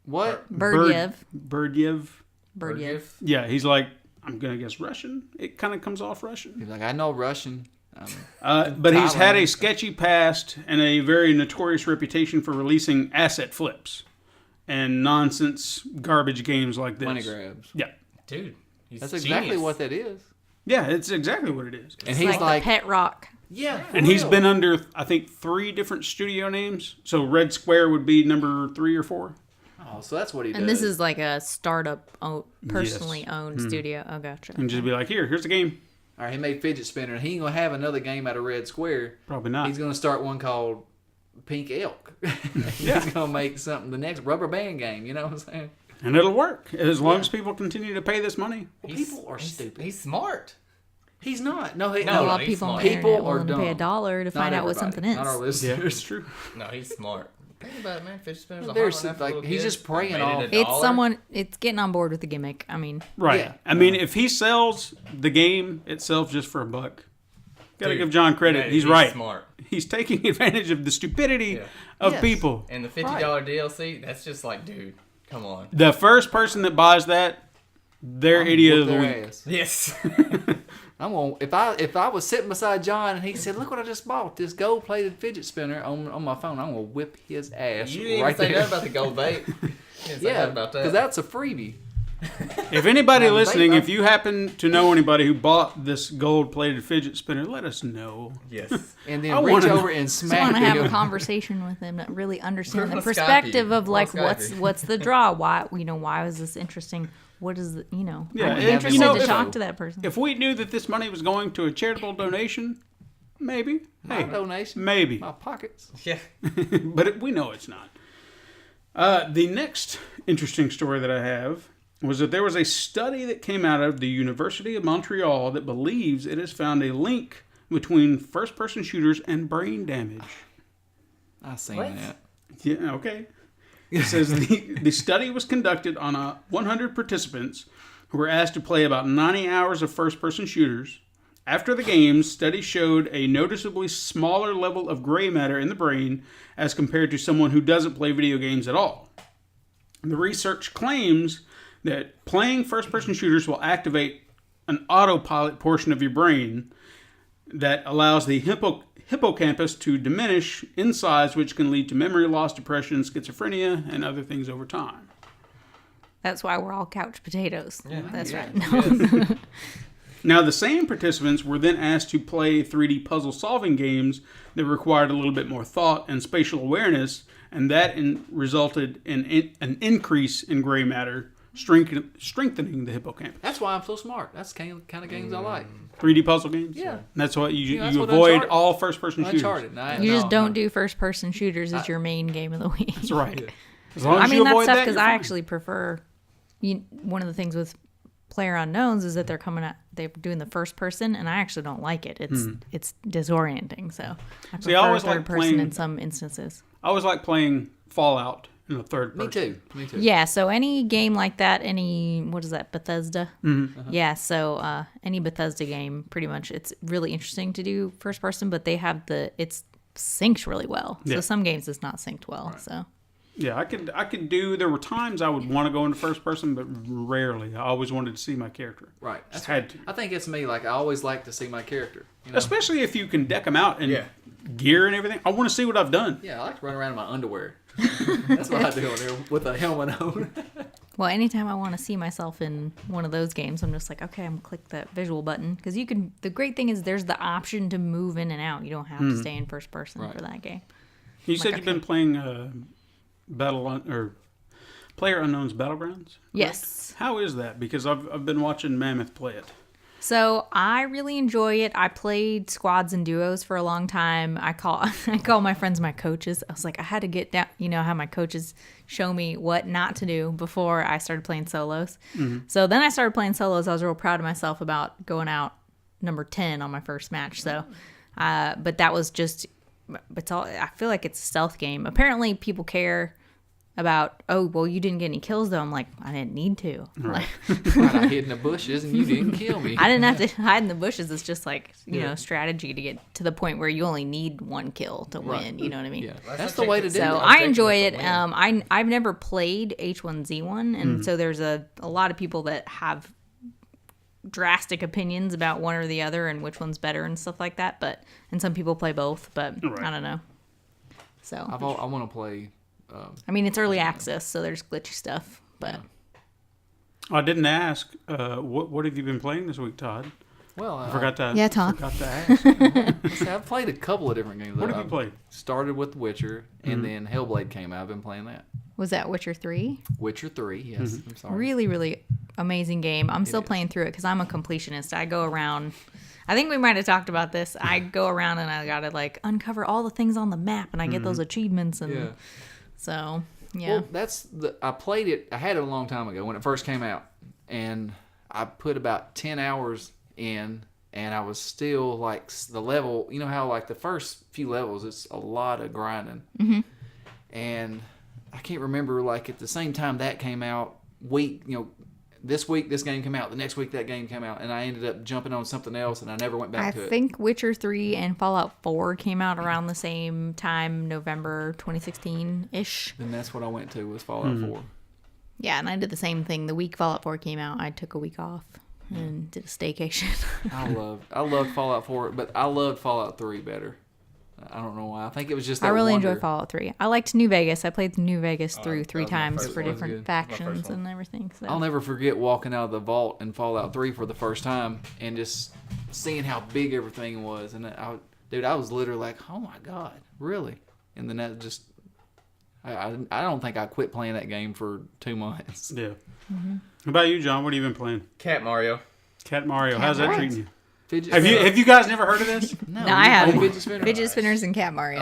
Speaker 3: What?
Speaker 4: Berdyev.
Speaker 2: Berdyev. Yeah, he's like, I'm gonna guess Russian. It kind of comes off Russian.
Speaker 3: He's like, I know Russian.
Speaker 2: But he's had a
Speaker 3: Thailand.
Speaker 2: sketchy past and a very notorious reputation for releasing asset flips and nonsense garbage games like this.
Speaker 3: Money grabs.
Speaker 2: Yeah.
Speaker 5: Dude, he's
Speaker 3: That's
Speaker 5: genius.
Speaker 3: exactly what that is.
Speaker 2: Yeah, it's exactly what it is.
Speaker 3: And
Speaker 4: It's
Speaker 3: he's
Speaker 4: like,
Speaker 3: like,
Speaker 4: the pet rock.
Speaker 3: yeah.
Speaker 2: And he's been under, I think, 3 different studio names. So Red Square would be number 3 or 4.
Speaker 3: Oh, so that's what he does.
Speaker 4: And this is like a startup, personally owned studio. Oh, gotcha.
Speaker 2: And just be like, here's the game.
Speaker 3: All right, he made Fidget Spinner, and he ain't going to have another game out of Red Square.
Speaker 2: Probably not.
Speaker 3: He's going to start one called Pink Elk. He's going to make something, the next Rubber Band game, you know what I'm saying?
Speaker 2: And it'll work as long as people continue to pay this money.
Speaker 3: Well, people are stupid.
Speaker 5: He's smart.
Speaker 3: He's not. No,
Speaker 4: A
Speaker 5: No,
Speaker 4: lot of
Speaker 5: he's
Speaker 4: people on
Speaker 5: smart.
Speaker 4: the
Speaker 3: People
Speaker 4: internet
Speaker 3: are
Speaker 4: willing to pay
Speaker 3: dumb.
Speaker 4: $1 to find out what something is.
Speaker 3: Not our
Speaker 2: Yeah,
Speaker 3: listeners.
Speaker 2: it's true.
Speaker 5: No, he's smart. Think about it, man. Fidget spinners are
Speaker 3: There's
Speaker 5: hard on
Speaker 3: like,
Speaker 5: little
Speaker 3: he's
Speaker 5: kids.
Speaker 3: just preying
Speaker 5: Made it
Speaker 3: off-
Speaker 5: a
Speaker 4: It's
Speaker 5: dollar.
Speaker 4: someone. It's getting on board with the gimmick. I mean,
Speaker 2: Right.
Speaker 3: Yeah.
Speaker 2: I mean, if he sells the game itself just for $1, gotta
Speaker 5: Dude,
Speaker 2: give John credit.
Speaker 5: man,
Speaker 2: he's right.
Speaker 5: Smart.
Speaker 2: He's taking advantage of the stupidity
Speaker 5: Yeah.
Speaker 2: of
Speaker 3: Yes.
Speaker 2: people.
Speaker 5: And the $50 DLC, that's just like, dude, come on.
Speaker 2: The first person that buys that, they're idiot of the
Speaker 3: Whoop
Speaker 2: week.
Speaker 3: their ass.
Speaker 5: Yes.
Speaker 3: I'm gonna if I was sitting beside John and he said, "Look what I just bought, this gold-plated fidget spinner on my phone," I'm gonna whip his ass
Speaker 5: You didn't
Speaker 3: right
Speaker 5: even say
Speaker 3: there.
Speaker 5: nothing about the gold bait. You didn't say
Speaker 3: Yeah,
Speaker 5: nothing about that.
Speaker 3: because that's a freebie.
Speaker 2: If anybody
Speaker 3: Now,
Speaker 2: listening,
Speaker 3: they-
Speaker 2: if you happen to know anybody who bought this gold-plated fidget spinner, let us know.
Speaker 5: Yes.
Speaker 3: And
Speaker 2: I
Speaker 3: then reach
Speaker 2: wanna
Speaker 3: over
Speaker 2: know.
Speaker 3: and
Speaker 4: I
Speaker 3: smack
Speaker 4: want to have a
Speaker 3: him.
Speaker 4: conversation with them that really understand the
Speaker 5: We're gonna Skype
Speaker 4: perspective
Speaker 5: you.
Speaker 4: of like
Speaker 5: We'll Skype you.
Speaker 4: what's the draw? Why why was this interesting? What is the
Speaker 2: Yeah,
Speaker 4: I'm
Speaker 2: and,
Speaker 4: interested
Speaker 2: you know,
Speaker 4: to
Speaker 2: if-
Speaker 4: talk to that person.
Speaker 2: If we knew that this money was going to a charitable donation, maybe.
Speaker 3: My
Speaker 2: Hey,
Speaker 3: donation,
Speaker 2: maybe.
Speaker 3: my pockets.
Speaker 5: Yeah.
Speaker 2: But we know it's not. The next interesting story that I have was that there was a study that came out of the University of Montreal that believes it has found a link between first-person shooters and brain damage.
Speaker 3: I seen
Speaker 5: What?
Speaker 3: that.
Speaker 2: Yeah, okay. It says the study was conducted on 100 participants who were asked to play about 90 hours of first-person shooters. After the games, studies showed a noticeably smaller level of gray matter in the brain as compared to someone who doesn't play video games at all. The research claims that playing first-person shooters will activate an autopilot portion of your brain that allows the hippocampus to diminish in size, which can lead to memory loss, depression, schizophrenia, and other things over time.
Speaker 4: That's why we're all couch potatoes. That's
Speaker 5: Yeah.
Speaker 4: right. No.
Speaker 2: Now, the same participants were then asked to play 3D puzzle-solving games that required a little bit more thought and spatial awareness, and that resulted in an increase in gray matter, strengthening the hippocampus.
Speaker 3: That's why I'm so smart. That's the kind of games I like.
Speaker 2: 3D puzzle games?
Speaker 3: Yeah.
Speaker 2: That's what you
Speaker 3: that's what
Speaker 2: avoid
Speaker 3: Uncharted-
Speaker 2: all first-person shooters.
Speaker 3: Uncharted. No,
Speaker 4: You just
Speaker 3: no,
Speaker 4: don't
Speaker 3: no.
Speaker 4: do first person shooters as your main game of the week.
Speaker 2: That's right. As long as
Speaker 4: I mean,
Speaker 2: you
Speaker 4: that's
Speaker 2: avoid
Speaker 4: tough
Speaker 2: that,
Speaker 4: because
Speaker 2: you're
Speaker 4: I
Speaker 2: fine.
Speaker 4: actually prefer. One of the things with PlayerUnknowns is that they're coming out. They're doing the first person, and I actually don't like it. It's disorienting. So I prefer
Speaker 2: I always
Speaker 4: third
Speaker 2: like
Speaker 4: person
Speaker 2: playing-
Speaker 4: in some instances.
Speaker 2: I always like playing Fallout in the third person.
Speaker 3: Me too. Me too.
Speaker 4: Yeah. So any game like that, what is that, Bethesda? Mm-hmm. Yeah. So any Bethesda game, pretty much, it's really interesting to do first person, but they have it's synced really well.
Speaker 2: Yeah.
Speaker 4: So some games it's not synced well. So.
Speaker 2: Yeah, I could do. There were times I would want to go into first person, but rarely. I always wanted to see my character.
Speaker 3: Right.
Speaker 2: Just had to.
Speaker 3: I think it's me. Like I always like to see my character. You know?
Speaker 2: Especially if you can deck them out and
Speaker 5: Yeah.
Speaker 2: gear and everything. I want to see what I've done.
Speaker 3: Yeah, I like to run around in my underwear. That's what I do on there with a helmet on.
Speaker 4: Well, anytime I want to see myself in one of those games, I'm just like, okay, I'm gonna click that visual button because you can. The great thing is there's the option to move in and out. You don't have to stay in first person
Speaker 3: Right.
Speaker 4: for that game.
Speaker 2: You said
Speaker 4: Like,
Speaker 2: you've been playing PlayerUnknowns Battlegrounds.
Speaker 4: Yes.
Speaker 2: How is that? Because I've been watching Mammoth play it.
Speaker 4: So I really enjoy it. I played squads and duos for a long time. I call my friends my coaches. I was like, I had to get down, have my coaches show me what not to do before I started playing solos. So then I started playing solos. I was real proud of myself about going out number 10 on my first match. So, but that was just, I feel like it's a stealth game. Apparently people care about, oh, well, you didn't get any kills, though. I'm like, I didn't need to.
Speaker 2: Right.
Speaker 3: I hid in the bushes and you didn't kill me.
Speaker 4: I didn't have to hide in the bushes. It's just like, strategy to get to the point where you only need one kill to win. You know what I mean?
Speaker 3: Yeah, that's the way to do it.
Speaker 4: So I enjoy it. I've never played H1Z1, and so there's a lot of people that have drastic opinions about one or the other and which one's better and stuff like that. And some people play both, but I don't know. So
Speaker 3: I want to play...
Speaker 4: it's early access, so there's glitchy stuff, but...
Speaker 2: I didn't ask, what have you been playing this week, Todd?
Speaker 3: Well,
Speaker 2: I forgot to
Speaker 3: ask. I've played a couple of different games.
Speaker 2: What have you played?
Speaker 3: Started with Witcher, and then Hellblade came out. I've been playing that.
Speaker 4: Was that Witcher 3?
Speaker 3: Witcher 3, yes. I'm sorry.
Speaker 4: Really, really amazing game. I'm still playing through it because I'm a completionist. I go around... I think we might have talked about this. I go around and I gotta, uncover all the things on the map, and I get those achievements, and... Yeah. So, yeah.
Speaker 3: Well, I played it, I had it a long time ago when it first came out, and I put about 10 hours in, and I was still, the level, you know how, the first few levels, it's a lot of grinding. Mm-hmm. And I can't remember, at the same time that came out, this week this game came out, the next week that game came out, and I ended up jumping on something else, and I never went back to it.
Speaker 4: I think Witcher 3 and Fallout 4 came out around the same time, November 2016-ish.
Speaker 3: And that's what I went to, was Fallout 4.
Speaker 4: Yeah, and I did the same thing. The week Fallout 4 came out, I took a week off and did a staycation.
Speaker 3: I loved Fallout 4, but I loved Fallout 3 better. I don't know why. I think it was just that
Speaker 4: I really
Speaker 3: wonder.
Speaker 4: enjoy Fallout 3. I liked New Vegas. I played New Vegas through 3 times for different factions and everything. So.
Speaker 3: I'll never forget walking out of the vault in Fallout 3 for the first time and just seeing how big everything was. And I was literally like, oh my God, really? And then that just... I don't think I quit playing that game for 2 months.
Speaker 2: Yeah. Mm-hmm. How about you, John? What have you been playing?
Speaker 5: Cat Mario.
Speaker 2: How's that treating you?
Speaker 3: Have
Speaker 2: you guys never heard of this?
Speaker 4: No, I haven't.
Speaker 3: Fidget
Speaker 4: Spinners and Cat Mario.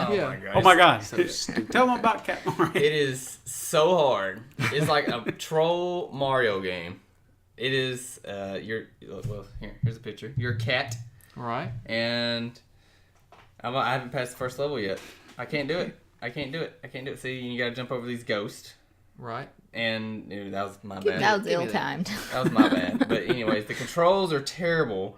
Speaker 5: Oh
Speaker 2: my God.
Speaker 3: So
Speaker 2: Tell them about Cat Mario.
Speaker 5: It is so hard. It's like a troll Mario game. It is, here's a picture. You're a cat.
Speaker 3: Right.
Speaker 5: And I haven't passed the first level yet. I can't do it. See, you gotta jump over these ghosts.
Speaker 3: Right.
Speaker 5: And that was my bad.
Speaker 4: That was ill-timed.
Speaker 5: That was my bad. But anyways, the controls are terrible.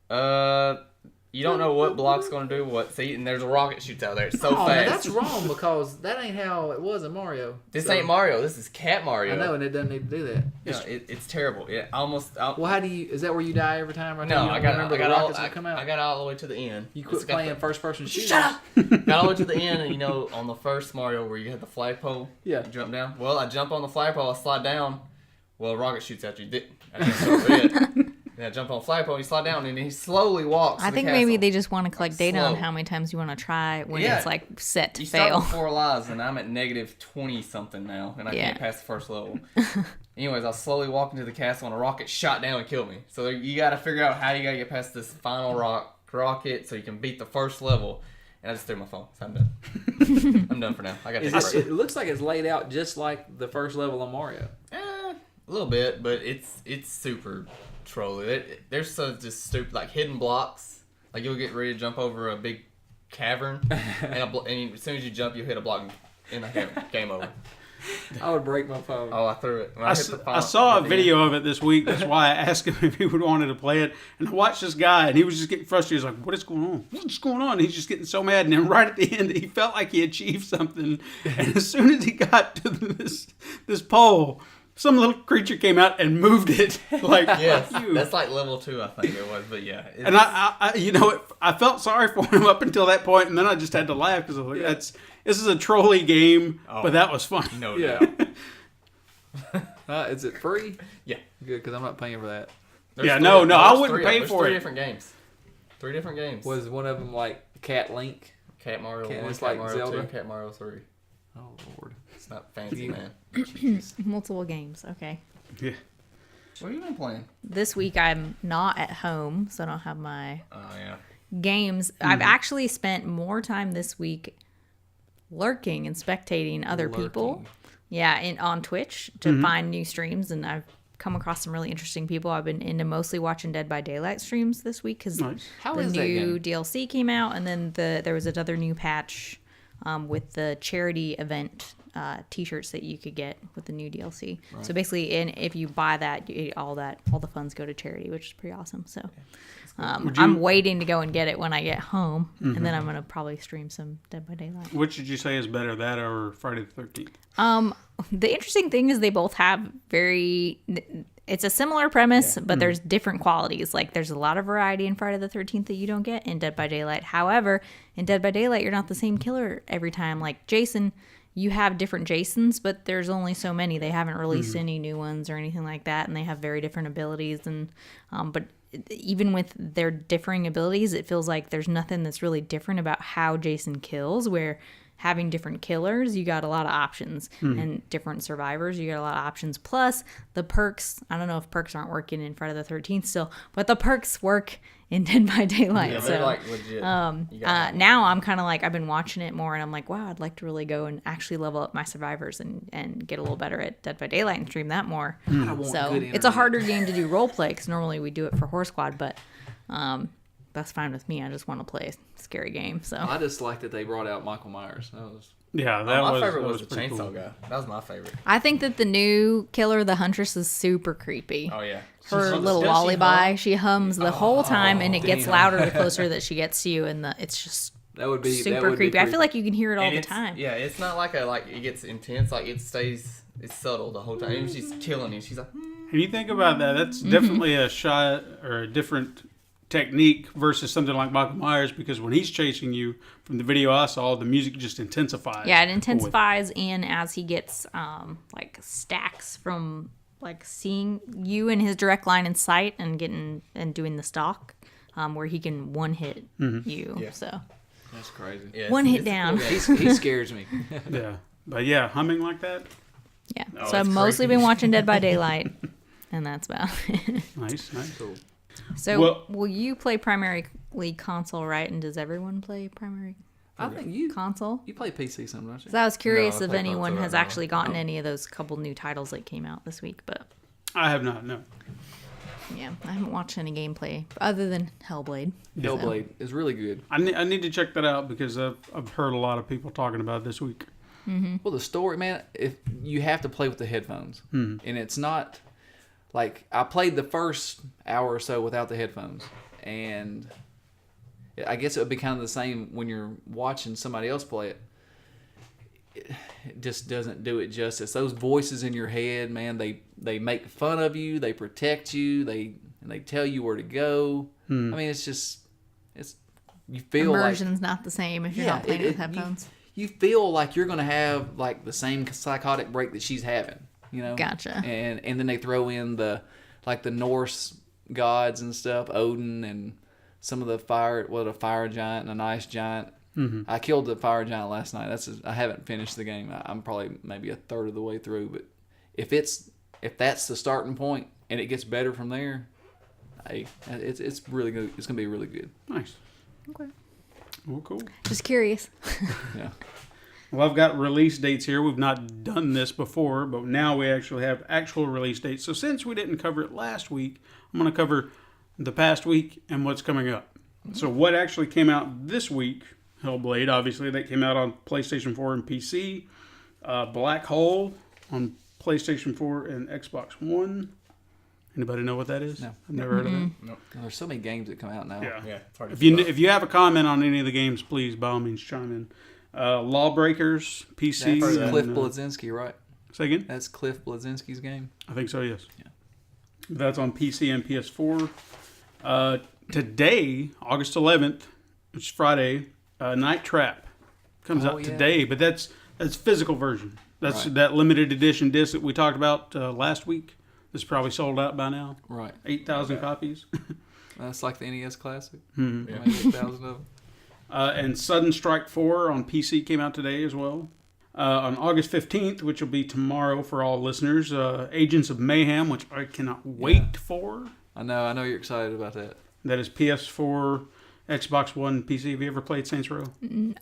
Speaker 5: You don't know what block's going to do what. See, and there's a rocket shoots out there. It's so fast.
Speaker 3: That's wrong because that ain't how it was in Mario.
Speaker 5: This ain't Mario. This is Cat Mario.
Speaker 3: I know, and it doesn't need to do that.
Speaker 5: Yeah, it's terrible. Yeah, almost.
Speaker 3: Well, how do you? Is that where you die every time? Right?
Speaker 5: No, I got
Speaker 3: come out.
Speaker 5: I got all the way to the end.
Speaker 3: You quit playing first-person shooters.
Speaker 5: Shut up. Got all the way to the end, and on the first Mario where you had the flagpole.
Speaker 3: Yeah.
Speaker 5: You jump down. Well, I jump on the flagpole. I slide down. Well, a rocket shoots at you. I jumped over it. Yeah, jump on a flagpole and you slide down and he slowly walks.
Speaker 4: I think maybe they just want to collect data on how many times you want to try when it's set to fail.
Speaker 5: You start with 4 lives and I'm at negative 20 something now and I can't pass the first level. Anyways, I'll slowly walk into the castle and a rocket shot down and kill me. So you got to figure out how you got to get past this final rocket so you can beat the first level. And I just threw my phone, so I'm done. I'm done for now. I got to take a break.
Speaker 3: It looks like it's laid out just like the first level of Mario.
Speaker 5: A little bit, but it's super trolly. There's some just stupid hidden blocks. You'll get ready to jump over a big cavern, and as soon as you jump, you hit a block in the cavern. Game over.
Speaker 3: I would break my phone.
Speaker 5: Oh, I threw it.
Speaker 2: I saw a video of it this week. That's why I asked him if he would wanted to play it. And I watched this guy, and he was just getting frustrated. He was like, "What is going on? What's going on?" And he's just getting so mad. And then right at the end, he felt like he achieved something. And as soon as he got to this pole, some little creature came out and moved it.
Speaker 5: Yes, that's level 2, I think it was. But yeah,
Speaker 2: and I felt sorry for him up until that point, and then I just had to laugh because I was like, this is a trolley game, but that was funny.
Speaker 5: No
Speaker 3: doubt. Is it free?
Speaker 5: Yeah,
Speaker 3: good because I'm not paying for that.
Speaker 2: I wouldn't pay for it.
Speaker 5: 3 different games.
Speaker 3: Was one of them Cat Link?
Speaker 5: Cat Mario 1,
Speaker 3: it's
Speaker 5: Cat Mario
Speaker 3: Zelda?
Speaker 5: 2, Cat Mario 3.
Speaker 3: Oh Lord,
Speaker 5: it's not fancy, man.
Speaker 4: Multiple games. Okay.
Speaker 2: Yeah.
Speaker 5: What have you been playing?
Speaker 4: This week I'm not at home, so I don't have my
Speaker 5: Oh, yeah.
Speaker 4: games. I've actually spent more time this week lurking and spectating other people. Yeah, on Twitch to find new streams, and I've come across some really interesting people. I've been into mostly watching Dead by Daylight streams this week because
Speaker 3: How
Speaker 4: the
Speaker 3: is that
Speaker 4: new
Speaker 3: game?
Speaker 4: DLC came out, and then there was another new patch with the charity event T-shirts that you could get with the new DLC. So basically, if you buy that, all the funds go to charity, which is pretty awesome. So I'm waiting to go and get it when I get home, and then I'm gonna probably stream some Dead by Daylight.
Speaker 2: Which did you say is better, that or Friday the 13th?
Speaker 4: The interesting thing is they both have it's a similar premise, but there's different qualities. Like there's a lot of variety in Friday the 13th that you don't get in Dead by Daylight. However, in Dead by Daylight, you're not the same killer every time. Like Jason, you have different Jasons, but there's only so many. They haven't released any new ones or anything like that, and they have very different abilities. And but even with their differing abilities, it feels like there's nothing that's really different about how Jason kills, where having different killers, you got a lot of options, and different survivors, you got a lot of options. Plus, the perks, I don't know if perks aren't working in Friday the 13th still, but the perks work in Dead by Daylight.
Speaker 5: Yeah,
Speaker 4: so
Speaker 5: they're like legit.
Speaker 4: now I'm kind of like, I've been watching it more, and I'm like, wow, I'd like to really go and actually level up my survivors and get a little better at Dead by Daylight and stream that more. So it's a harder game to do role play, because normally we do it for Horse Squad, but that's fine with me. I just want to play a scary game. So
Speaker 3: I just like that they brought out Michael Myers. That was
Speaker 2: Yeah,
Speaker 5: My favorite was the
Speaker 2: pretty
Speaker 5: chainsaw
Speaker 2: cool.
Speaker 5: guy. That was my favorite.
Speaker 4: I think that the new killer, the Huntress, is super creepy.
Speaker 5: Oh, yeah.
Speaker 4: Her little
Speaker 5: Does she
Speaker 4: lullaby,
Speaker 5: hum?
Speaker 4: she hums the whole time, and it gets
Speaker 3: damn.
Speaker 4: louder the closer that she gets to you, and it's just
Speaker 3: that would be
Speaker 4: super creepy. I feel like you can hear it all
Speaker 5: And
Speaker 4: the
Speaker 5: it's-
Speaker 4: time.
Speaker 5: Yeah, it's not like it gets intense. Like it stays, it's subtle the whole time. Even if she's killing you, she's like,
Speaker 2: And you think about that, that's definitely a shot or a different technique versus something like Michael Myers, because when he's chasing you, from the video I saw, the music just intensifies.
Speaker 4: Yeah, it intensifies, and as he gets like stacks from like seeing you in his direct line of sight and doing the stalk, where he can one hit you.
Speaker 5: Yeah.
Speaker 4: So
Speaker 3: that's crazy.
Speaker 5: yeah,
Speaker 4: one hit
Speaker 5: it's a
Speaker 4: down.
Speaker 5: cool game.
Speaker 3: He scares me.
Speaker 2: Yeah. But yeah, humming like that,
Speaker 4: Yeah.
Speaker 5: Oh,
Speaker 4: So I've
Speaker 5: it's
Speaker 4: mostly
Speaker 5: creepy.
Speaker 4: been watching Dead by Daylight, and that's about it.
Speaker 2: nice.
Speaker 3: Cool.
Speaker 4: So
Speaker 2: Well-
Speaker 4: will you play primarily console, right? And does everyone play primary
Speaker 3: I think you
Speaker 4: console?
Speaker 3: play PC something, don't you?
Speaker 4: So I was curious
Speaker 5: I
Speaker 4: if
Speaker 5: play
Speaker 4: anyone
Speaker 5: console
Speaker 4: has
Speaker 5: right now.
Speaker 4: actually gotten any of those couple new titles that came out this week, but
Speaker 2: I have not, no.
Speaker 4: yeah, I haven't watched any gameplay other than Hellblade.
Speaker 3: Hellblade is really good.
Speaker 2: I need to check that out, because I've heard a lot of people talking about it this week.
Speaker 3: Well, the story, man, if you have to play with the headphones, and it's not like I played the first hour or so without the headphones, and I guess it would be kind of the same when you're watching somebody else play it. It just doesn't do it justice. Those voices in your head, man, they make fun of you, they protect you, they tell you where to go. I mean, it's you feel
Speaker 4: Immersion's not the same if you're not playing with headphones.
Speaker 3: You feel like you're gonna have like the same psychotic break that she's having, you know.
Speaker 4: Gotcha.
Speaker 3: And then they throw in the Norse gods and stuff, Odin and some of the a fire giant and an ice giant. I killed the fire giant last night. I haven't finished the game. I'm probably maybe a third of the way through. But if that's the starting point and it gets better from there, hey, it's really good. It's gonna be really good.
Speaker 2: Nice.
Speaker 4: Okay.
Speaker 2: Well, cool.
Speaker 4: Just curious.
Speaker 3: Yeah.
Speaker 2: Well, I've got release dates here. We've not done this before, but now we actually have actual release dates. So since we didn't cover it last week, I'm going to cover the past week and what's coming up. So what actually came out this week, Hellblade, obviously, that came out on PlayStation 4 and PC. Black Hole on PlayStation 4 and Xbox One. Anybody know what that is?
Speaker 3: No.
Speaker 2: I've never heard of it.
Speaker 3: There's so many games that come out now.
Speaker 2: Yeah.
Speaker 5: Yeah, it's hard to
Speaker 2: If you have a comment on any of the games, please, by all means, chime in. Lawbreakers, PC.
Speaker 3: That's
Speaker 2: and,
Speaker 3: Cliff Bleszinski, right?
Speaker 2: Say again?
Speaker 3: That's Cliff Bleszinski's game.
Speaker 2: I think so, yes.
Speaker 3: Yeah.
Speaker 2: That's on PC and PS4. Today, August 11th, which is Friday, Night Trap comes
Speaker 3: Oh,
Speaker 2: out
Speaker 3: yeah.
Speaker 2: today, but that's physical version. That's
Speaker 3: Right.
Speaker 2: that limited edition disc that we talked about last week. It's probably sold out by now.
Speaker 3: Right.
Speaker 2: 8,000 copies.
Speaker 3: That's like the NES Classic.
Speaker 2: Mhm.
Speaker 3: Maybe 8,000 of them.
Speaker 2: And Sudden Strike 4 on PC came out today as well. On August 15th, which will be tomorrow for all listeners, Agents of Mayhem, which I cannot wait for.
Speaker 3: I know you're excited about that.
Speaker 2: That is PS4, Xbox One, PC. Have you ever played Saints Row?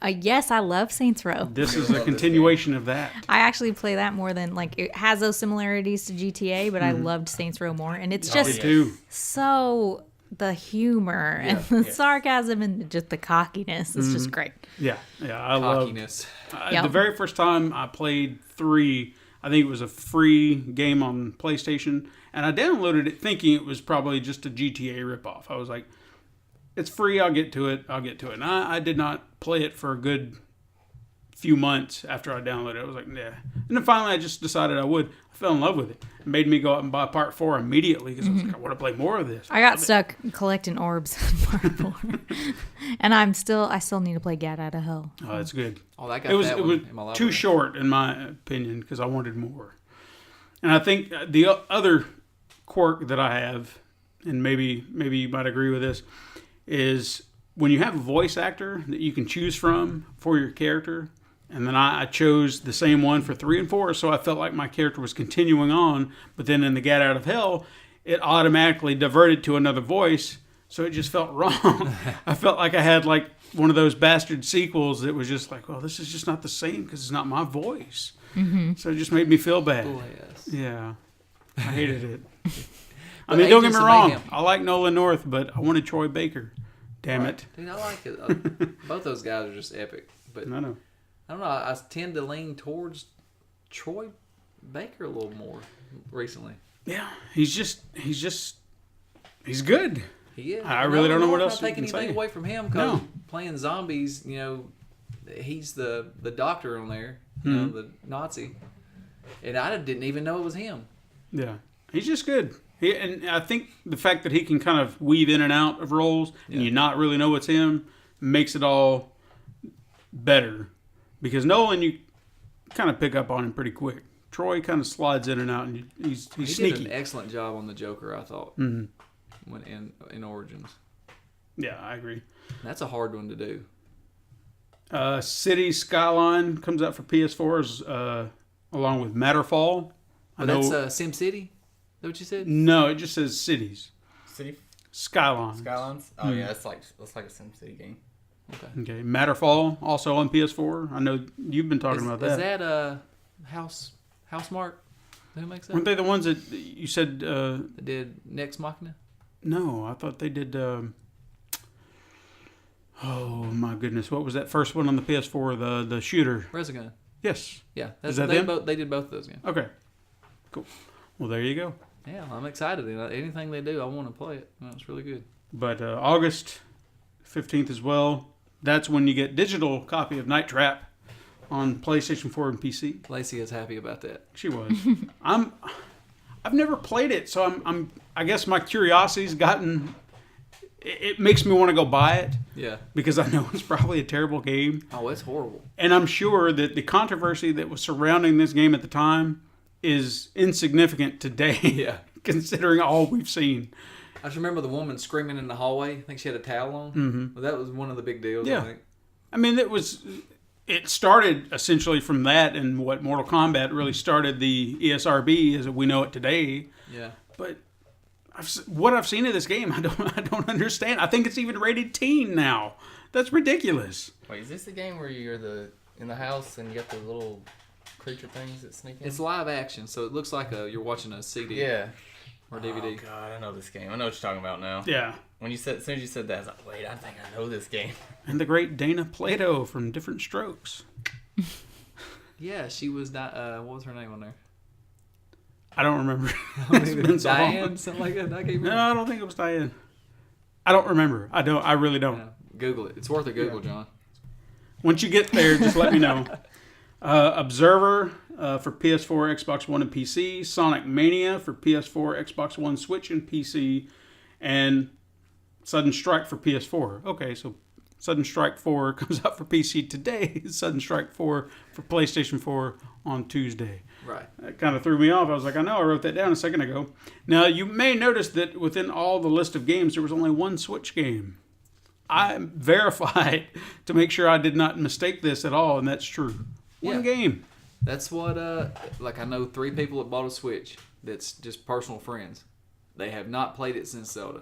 Speaker 4: Yes, I love Saints Row.
Speaker 2: This is a continuation of that.
Speaker 4: I actually play that more than, like, it has those similarities to GTA, but I loved Saints Row more. And it's just so, the humor and the sarcasm and just the cockiness is just great.
Speaker 2: Yeah, I
Speaker 3: Cockiness.
Speaker 2: love. The very first time I played 3, I think it was a free game on PlayStation, and I downloaded it thinking it was probably just a GTA ripoff. I was like, it's free, I'll get to it. And I did not play it for a good few months after I downloaded it. I was like, nah. And then finally I just decided I would. I fell in love with it. It made me go out and buy part 4 immediately because I was like, I want to play more of this.
Speaker 4: I got stuck collecting orbs in part 4. And I still need to play Get Out of Hell.
Speaker 2: Oh, it's good.
Speaker 3: Oh, that got
Speaker 2: It was
Speaker 3: in my library.
Speaker 2: too short in my opinion because I wanted more. And I think the other quirk that I have, and maybe you might agree with this, is when you have a voice actor that you can choose from for your character, and then I chose the same one for 3 and 4, so I felt like my character was continuing on, but then in the Get Out of Hell, it automatically diverted to another voice, so it just felt wrong. I felt like I had like one of those bastard sequels that was just like, well, this is just not the same because it's not my voice. So it just made me feel bad.
Speaker 3: Oh, yes.
Speaker 2: Yeah, I hated it. I
Speaker 3: But
Speaker 2: mean, don't get
Speaker 3: Agents
Speaker 2: me
Speaker 3: of
Speaker 2: wrong.
Speaker 3: Mayhem.
Speaker 2: I like Nolan North, but I wanted Troy Baker. Damn it.
Speaker 3: Dude, I like it. Both those guys are just epic. But
Speaker 2: No.
Speaker 3: I don't know. I tend to lean towards Troy Baker a little more recently.
Speaker 2: Yeah, he's good.
Speaker 3: He is.
Speaker 2: I really don't know what else
Speaker 3: I'm not
Speaker 2: you
Speaker 3: taking
Speaker 2: can
Speaker 3: anything
Speaker 2: say.
Speaker 3: away from him because
Speaker 2: No.
Speaker 3: playing zombies, he's the doctor on there, the Nazi, and I didn't even know it was him.
Speaker 2: Yeah, he's just good. And I think the fact that he can kind of weave in and out of roles and you not really know it's him makes it all better. Because Nolan, you kind of pick up on him pretty quick. Troy kind of slides in and out, and he's
Speaker 3: He
Speaker 2: sneaky.
Speaker 3: did an excellent job on the Joker, I thought, when in Origins.
Speaker 2: Yeah, I agree.
Speaker 3: That's a hard one to do.
Speaker 2: City Skyline comes out for PS4 along with Matterfall.
Speaker 3: But that's SimCity? Is that what you said?
Speaker 2: No, it just says cities.
Speaker 5: City
Speaker 2: Skylines.
Speaker 5: Oh yeah, that's like a SimCity game.
Speaker 2: Okay. Matterfall also on PS4. I know you've been talking about that.
Speaker 3: Is that Housemark? Who makes that?
Speaker 2: Weren't they the ones that you said?
Speaker 3: That did Nex Machina?
Speaker 2: No, I thought they did. Oh my goodness, what was that first one on the PS4? The shooter.
Speaker 3: Resogun.
Speaker 2: Yes.
Speaker 3: Yeah,
Speaker 2: Is that them?
Speaker 3: They did both those games.
Speaker 2: Okay. Cool. Well, there you go.
Speaker 3: Yeah, I'm excited. Anything they do, I want to play it. It's really good.
Speaker 2: But August 15th as well. That's when you get digital copy of Night Trap on PlayStation 4 and PC.
Speaker 3: Lacey is happy about that.
Speaker 2: She was. I've never played it, so I guess my curiosity's gotten. It makes me want to go buy it.
Speaker 3: Yeah.
Speaker 2: Because I know it's probably a terrible game.
Speaker 3: Oh, it's horrible.
Speaker 2: And I'm sure that the controversy that was surrounding this game at the time is insignificant today.
Speaker 3: Yeah.
Speaker 2: Considering all we've seen.
Speaker 3: I just remember the woman screaming in the hallway. I think she had a towel on.
Speaker 2: Mm-hmm.
Speaker 3: Well, that was one of the big deals,
Speaker 2: Yeah.
Speaker 3: I think.
Speaker 2: I mean, it started essentially from that, and what Mortal Kombat really started the ESRB as we know it today.
Speaker 3: Yeah.
Speaker 2: But what I've seen of this game, I don't understand. I think it's even rated teen now. That's ridiculous.
Speaker 5: Wait, is this the game where you're in the house and you got the little creature things that sneak in?
Speaker 3: It's live action, so it looks like you're watching a CD.
Speaker 5: Yeah.
Speaker 3: Or DVD.
Speaker 5: Oh god, I know this game. I know what you're talking about now.
Speaker 2: Yeah.
Speaker 5: As soon as you said that, I was like, wait, I think I know this game.
Speaker 2: And the great Dana Plato from Different Strokes.
Speaker 3: Yeah, she was not. What was her name on there?
Speaker 2: I don't remember. It's been so long.
Speaker 3: Diane, something like that. I can't remember.
Speaker 2: No, I don't think it was Diane. I don't remember. I really don't.
Speaker 3: Yeah, Google it. It's worth a Google, John.
Speaker 2: Once you get there, just let me know. Observer for PS4, Xbox One, and PC. Sonic Mania for PS4, Xbox One, Switch, and PC. And Sudden Strike for PS4. Okay, so Sudden Strike 4 comes out for PC today. Sudden Strike 4 for PlayStation 4 on Tuesday.
Speaker 3: Right.
Speaker 2: That kind of threw me off. I was like, I know, I wrote that down a second ago. Now, you may notice that within all the list of games, there was only one Switch game. I verified to make sure I did not mistake this at all, and that's true. One game.
Speaker 3: That's what, like, I know 3 people that bought a Switch that's just personal friends. They have not played it since Zelda.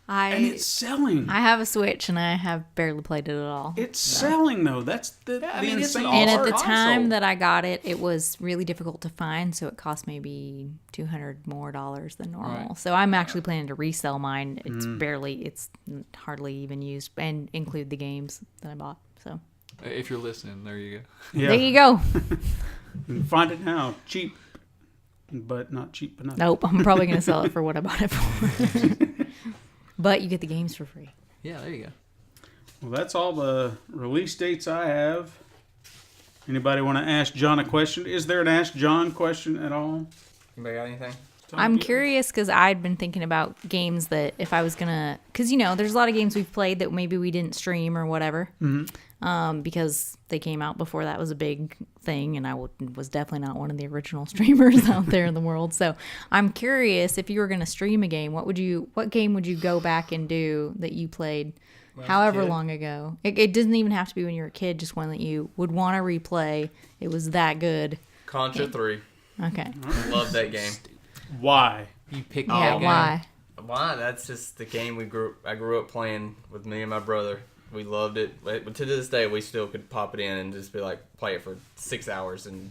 Speaker 2: And it's selling.
Speaker 4: I have a Switch, and I have barely played it at all.
Speaker 2: It's selling, though. That's the insane
Speaker 4: And at
Speaker 2: part.
Speaker 4: the time that I got it, it was really difficult to find, so it cost maybe $200 more than normal.
Speaker 3: Right.
Speaker 4: So I'm actually planning to resell mine. It's hardly even used, and include the games that I bought. So
Speaker 3: If you're listening, there you go.
Speaker 2: Yeah.
Speaker 4: there you go.
Speaker 2: You can find it now. Cheap, but not cheap enough.
Speaker 4: Nope, I'm probably going to sell it for what I bought it for. But you get the games for free.
Speaker 3: Yeah, there you go.
Speaker 2: Well, that's all the release dates I have. Anybody want to ask John a question? Is there an Ask John question at all?
Speaker 5: Anybody got anything?
Speaker 4: I'm curious because I'd been thinking about games that if I was going to... Because, there's a lot of games we've played that maybe we didn't stream or whatever. Because they came out before that was a big thing, and I was definitely not one of the original streamers out there in the world. So I'm curious, if you were going to stream a game, what game would you go back and do that you played however long ago? It doesn't even have to be when you were a kid, just one that you would want to replay. It was that good.
Speaker 5: Contra 3.
Speaker 4: Okay.
Speaker 5: Love that game.
Speaker 2: Why?
Speaker 3: You pick
Speaker 4: Yeah,
Speaker 3: game.
Speaker 4: why?
Speaker 5: Why? That's just the game I grew up playing with me and my brother. We loved it. But to this day, we still could pop it in and just be like, play it for 6 hours and,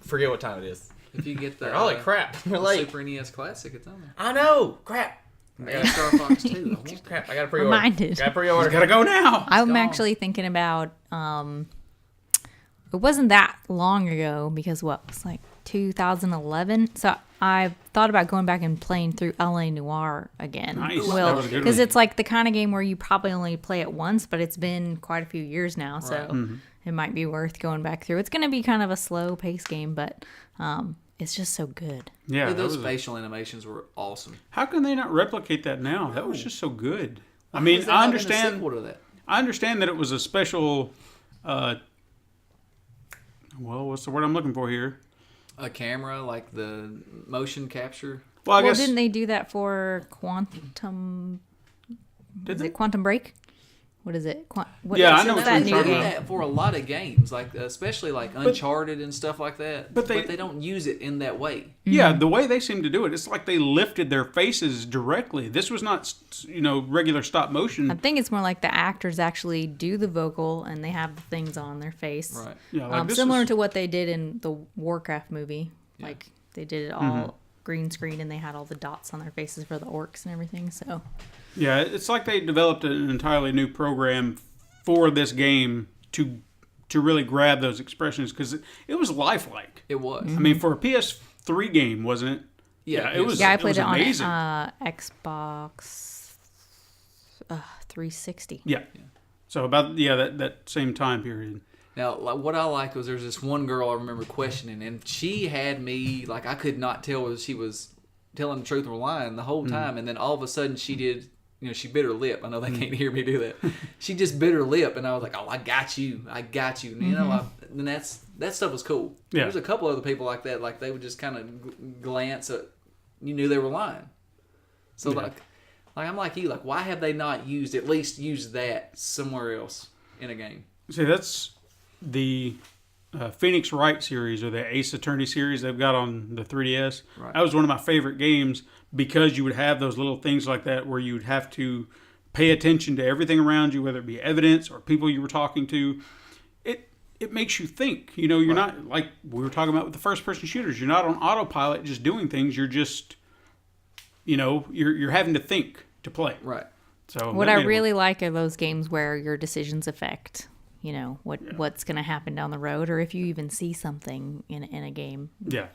Speaker 5: forget what time it is.
Speaker 3: If you get the
Speaker 5: Holy crap, we're late.
Speaker 3: Super NES Classic, it's on there.
Speaker 5: I know. Crap.
Speaker 3: And Star Fox 2. I want that.
Speaker 5: Crap. I got to pre-order.
Speaker 4: Reminded.
Speaker 5: Got to pre-order.
Speaker 2: Gotta go now.
Speaker 4: I'm
Speaker 3: gone.
Speaker 4: actually thinking about, it wasn't that long ago because it was like 2011. So I thought about going back and playing through LA Noire again.
Speaker 2: Nice. That
Speaker 4: Well,
Speaker 2: was a good
Speaker 4: because
Speaker 2: one.
Speaker 4: it's like the kind of game where you probably only play it once, but it's been quite a few years now. So it might be worth going back through. It's going to be kind of a slow pace game, but it's just so good.
Speaker 2: Yeah,
Speaker 3: Those facial animations were awesome.
Speaker 2: how can they not replicate that now? That was just so good. I
Speaker 3: Why
Speaker 2: mean,
Speaker 3: has there
Speaker 2: I
Speaker 3: not been a
Speaker 2: understand.
Speaker 3: sequel to that?
Speaker 2: I understand that it was a special. What's the word I'm looking for here?
Speaker 3: A camera, like the motion capture.
Speaker 2: Well, I
Speaker 4: Well,
Speaker 2: guess
Speaker 4: didn't they do that for Quantum?
Speaker 2: Did
Speaker 4: Is
Speaker 2: they?
Speaker 4: it Quantum Break? What is it?
Speaker 2: Yeah, I know
Speaker 4: what's
Speaker 2: what
Speaker 4: that
Speaker 2: you're
Speaker 4: new
Speaker 2: talking
Speaker 3: They
Speaker 4: game?
Speaker 3: did that for a lot of games, like especially like Uncharted and stuff like that.
Speaker 2: but
Speaker 3: But
Speaker 2: they-
Speaker 3: they don't use it in that way.
Speaker 2: Yeah, the way they seem to do it, it's like they lifted their faces directly. This was not, regular stop motion.
Speaker 4: I think it's more like the actors actually do the vocal and they have the things on their face.
Speaker 3: Right.
Speaker 2: Yeah, like this
Speaker 4: Similar
Speaker 2: is-
Speaker 4: to what they did in the Warcraft movie. Like they did it all
Speaker 2: Mm-hmm.
Speaker 4: green screen and they had all the dots on their faces for the orcs and everything. So
Speaker 2: Yeah, it's like they developed an entirely new program for this game to really grab those expressions because it was lifelike.
Speaker 3: It was.
Speaker 2: I mean, for a PS3 game, wasn't it?
Speaker 3: Yeah,
Speaker 2: it was.
Speaker 4: yeah, I
Speaker 2: it
Speaker 4: played
Speaker 2: was
Speaker 4: it on
Speaker 2: amazing.
Speaker 4: Xbox 360.
Speaker 2: Yeah. So about that same time period.
Speaker 3: Now, like, what I like was there's this one girl I remember questioning, and she had me like I could not tell whether she was telling the truth or lying the whole time. And then all of a sudden she did, she bit her lip. I know they can't hear me do that. She just bit her lip, and I was like, "Oh, I got you. And that stuff was cool.
Speaker 2: Yeah.
Speaker 3: There's a couple other people like that. Like they would just kind of glance at, you knew they were lying. So
Speaker 2: Yeah.
Speaker 3: like I'm like you. Like, why have they not at least used that somewhere else in a game?
Speaker 2: See, that's the Phoenix Wright series or the Ace Attorney series they've got on the 3DS.
Speaker 3: Right.
Speaker 2: That was one of my favorite games because you would have those little things like that where you would have to pay attention to everything around you, whether it be evidence or people you were talking to. It makes you think. You're not, like we were talking about with the first-person shooters, you're not on autopilot just doing things. You're just, you're having to think to play.
Speaker 3: Right.
Speaker 2: So
Speaker 4: What
Speaker 2: that
Speaker 4: I
Speaker 2: made it
Speaker 4: really like are those games where your decisions affect, what's going to happen down the road, or if you even see something in a game.
Speaker 2: Yeah.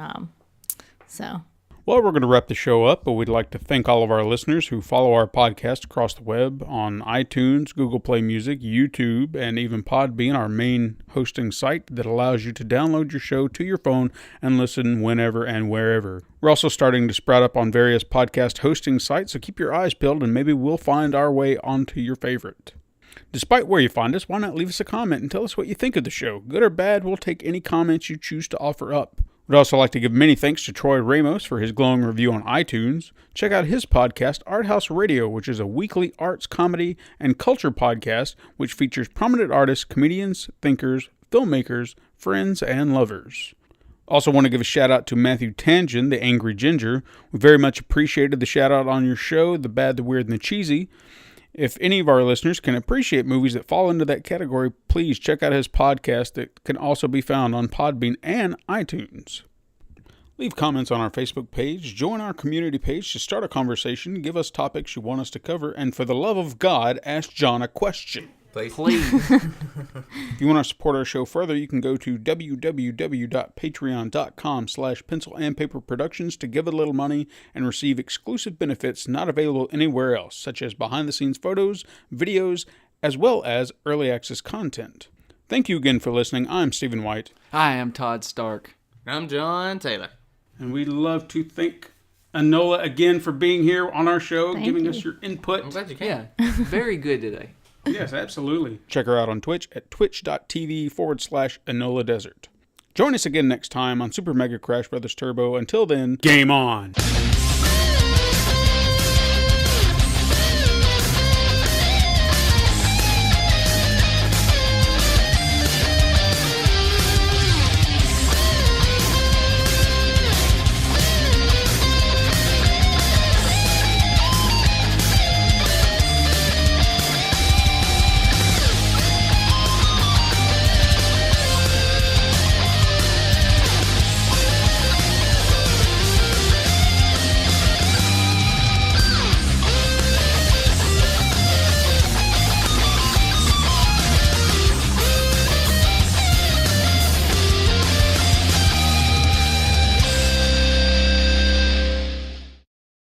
Speaker 4: So
Speaker 2: Well, we're going to wrap the show up, but we'd like to thank all of our listeners who follow our podcast across the web on iTunes, Google Play Music, YouTube, and even Podbean, our main hosting site that allows you to download your show to your phone and listen whenever and wherever. We're also starting to sprout up on various podcast hosting sites, so keep your eyes peeled and maybe we'll find our way onto your favorite. Despite where you find us, why not leave us a comment and tell us what you think of the show? Good or bad, we'll take any comments you choose to offer up. We'd also like to give many thanks to Troy Ramos for his glowing review on iTunes. Check out his podcast, Art House Radio, which is a weekly arts, comedy, and culture podcast which features prominent artists, comedians, thinkers, filmmakers, friends, and lovers. Also want to give a shout out to Matthew Tangent, the Angry Ginger. We very much appreciated the shout out on your show, The Bad, the Weird, and the Cheesy. If any of our listeners can appreciate movies that fall into that category, please check out his podcast that can also be found on Podbean and iTunes. Leave comments on our Facebook page, join our community page to start a conversation, give us topics you want us to cover, and for the love of God, ask John a question.
Speaker 5: Please.
Speaker 2: If you want to support our show further, you can go to www.patreon.com/pencil-and-paper-productions to give a little money and receive exclusive benefits not available anywhere else, such as behind-the-scenes photos, videos, as well as early access content. Thank you again for listening. I'm Stephen White.
Speaker 3: I am Todd Stark.
Speaker 5: I'm John Taylor.
Speaker 2: And we'd love to thank Enola again for being here on our show, giving us your input.
Speaker 5: I'm glad you came.
Speaker 3: Yeah, very good today.
Speaker 2: Yes, absolutely. Check her out on Twitch at twitch.tv/Enola Desert. Join us again next time on Super Mega Crash Brothers Turbo. Until then, game on!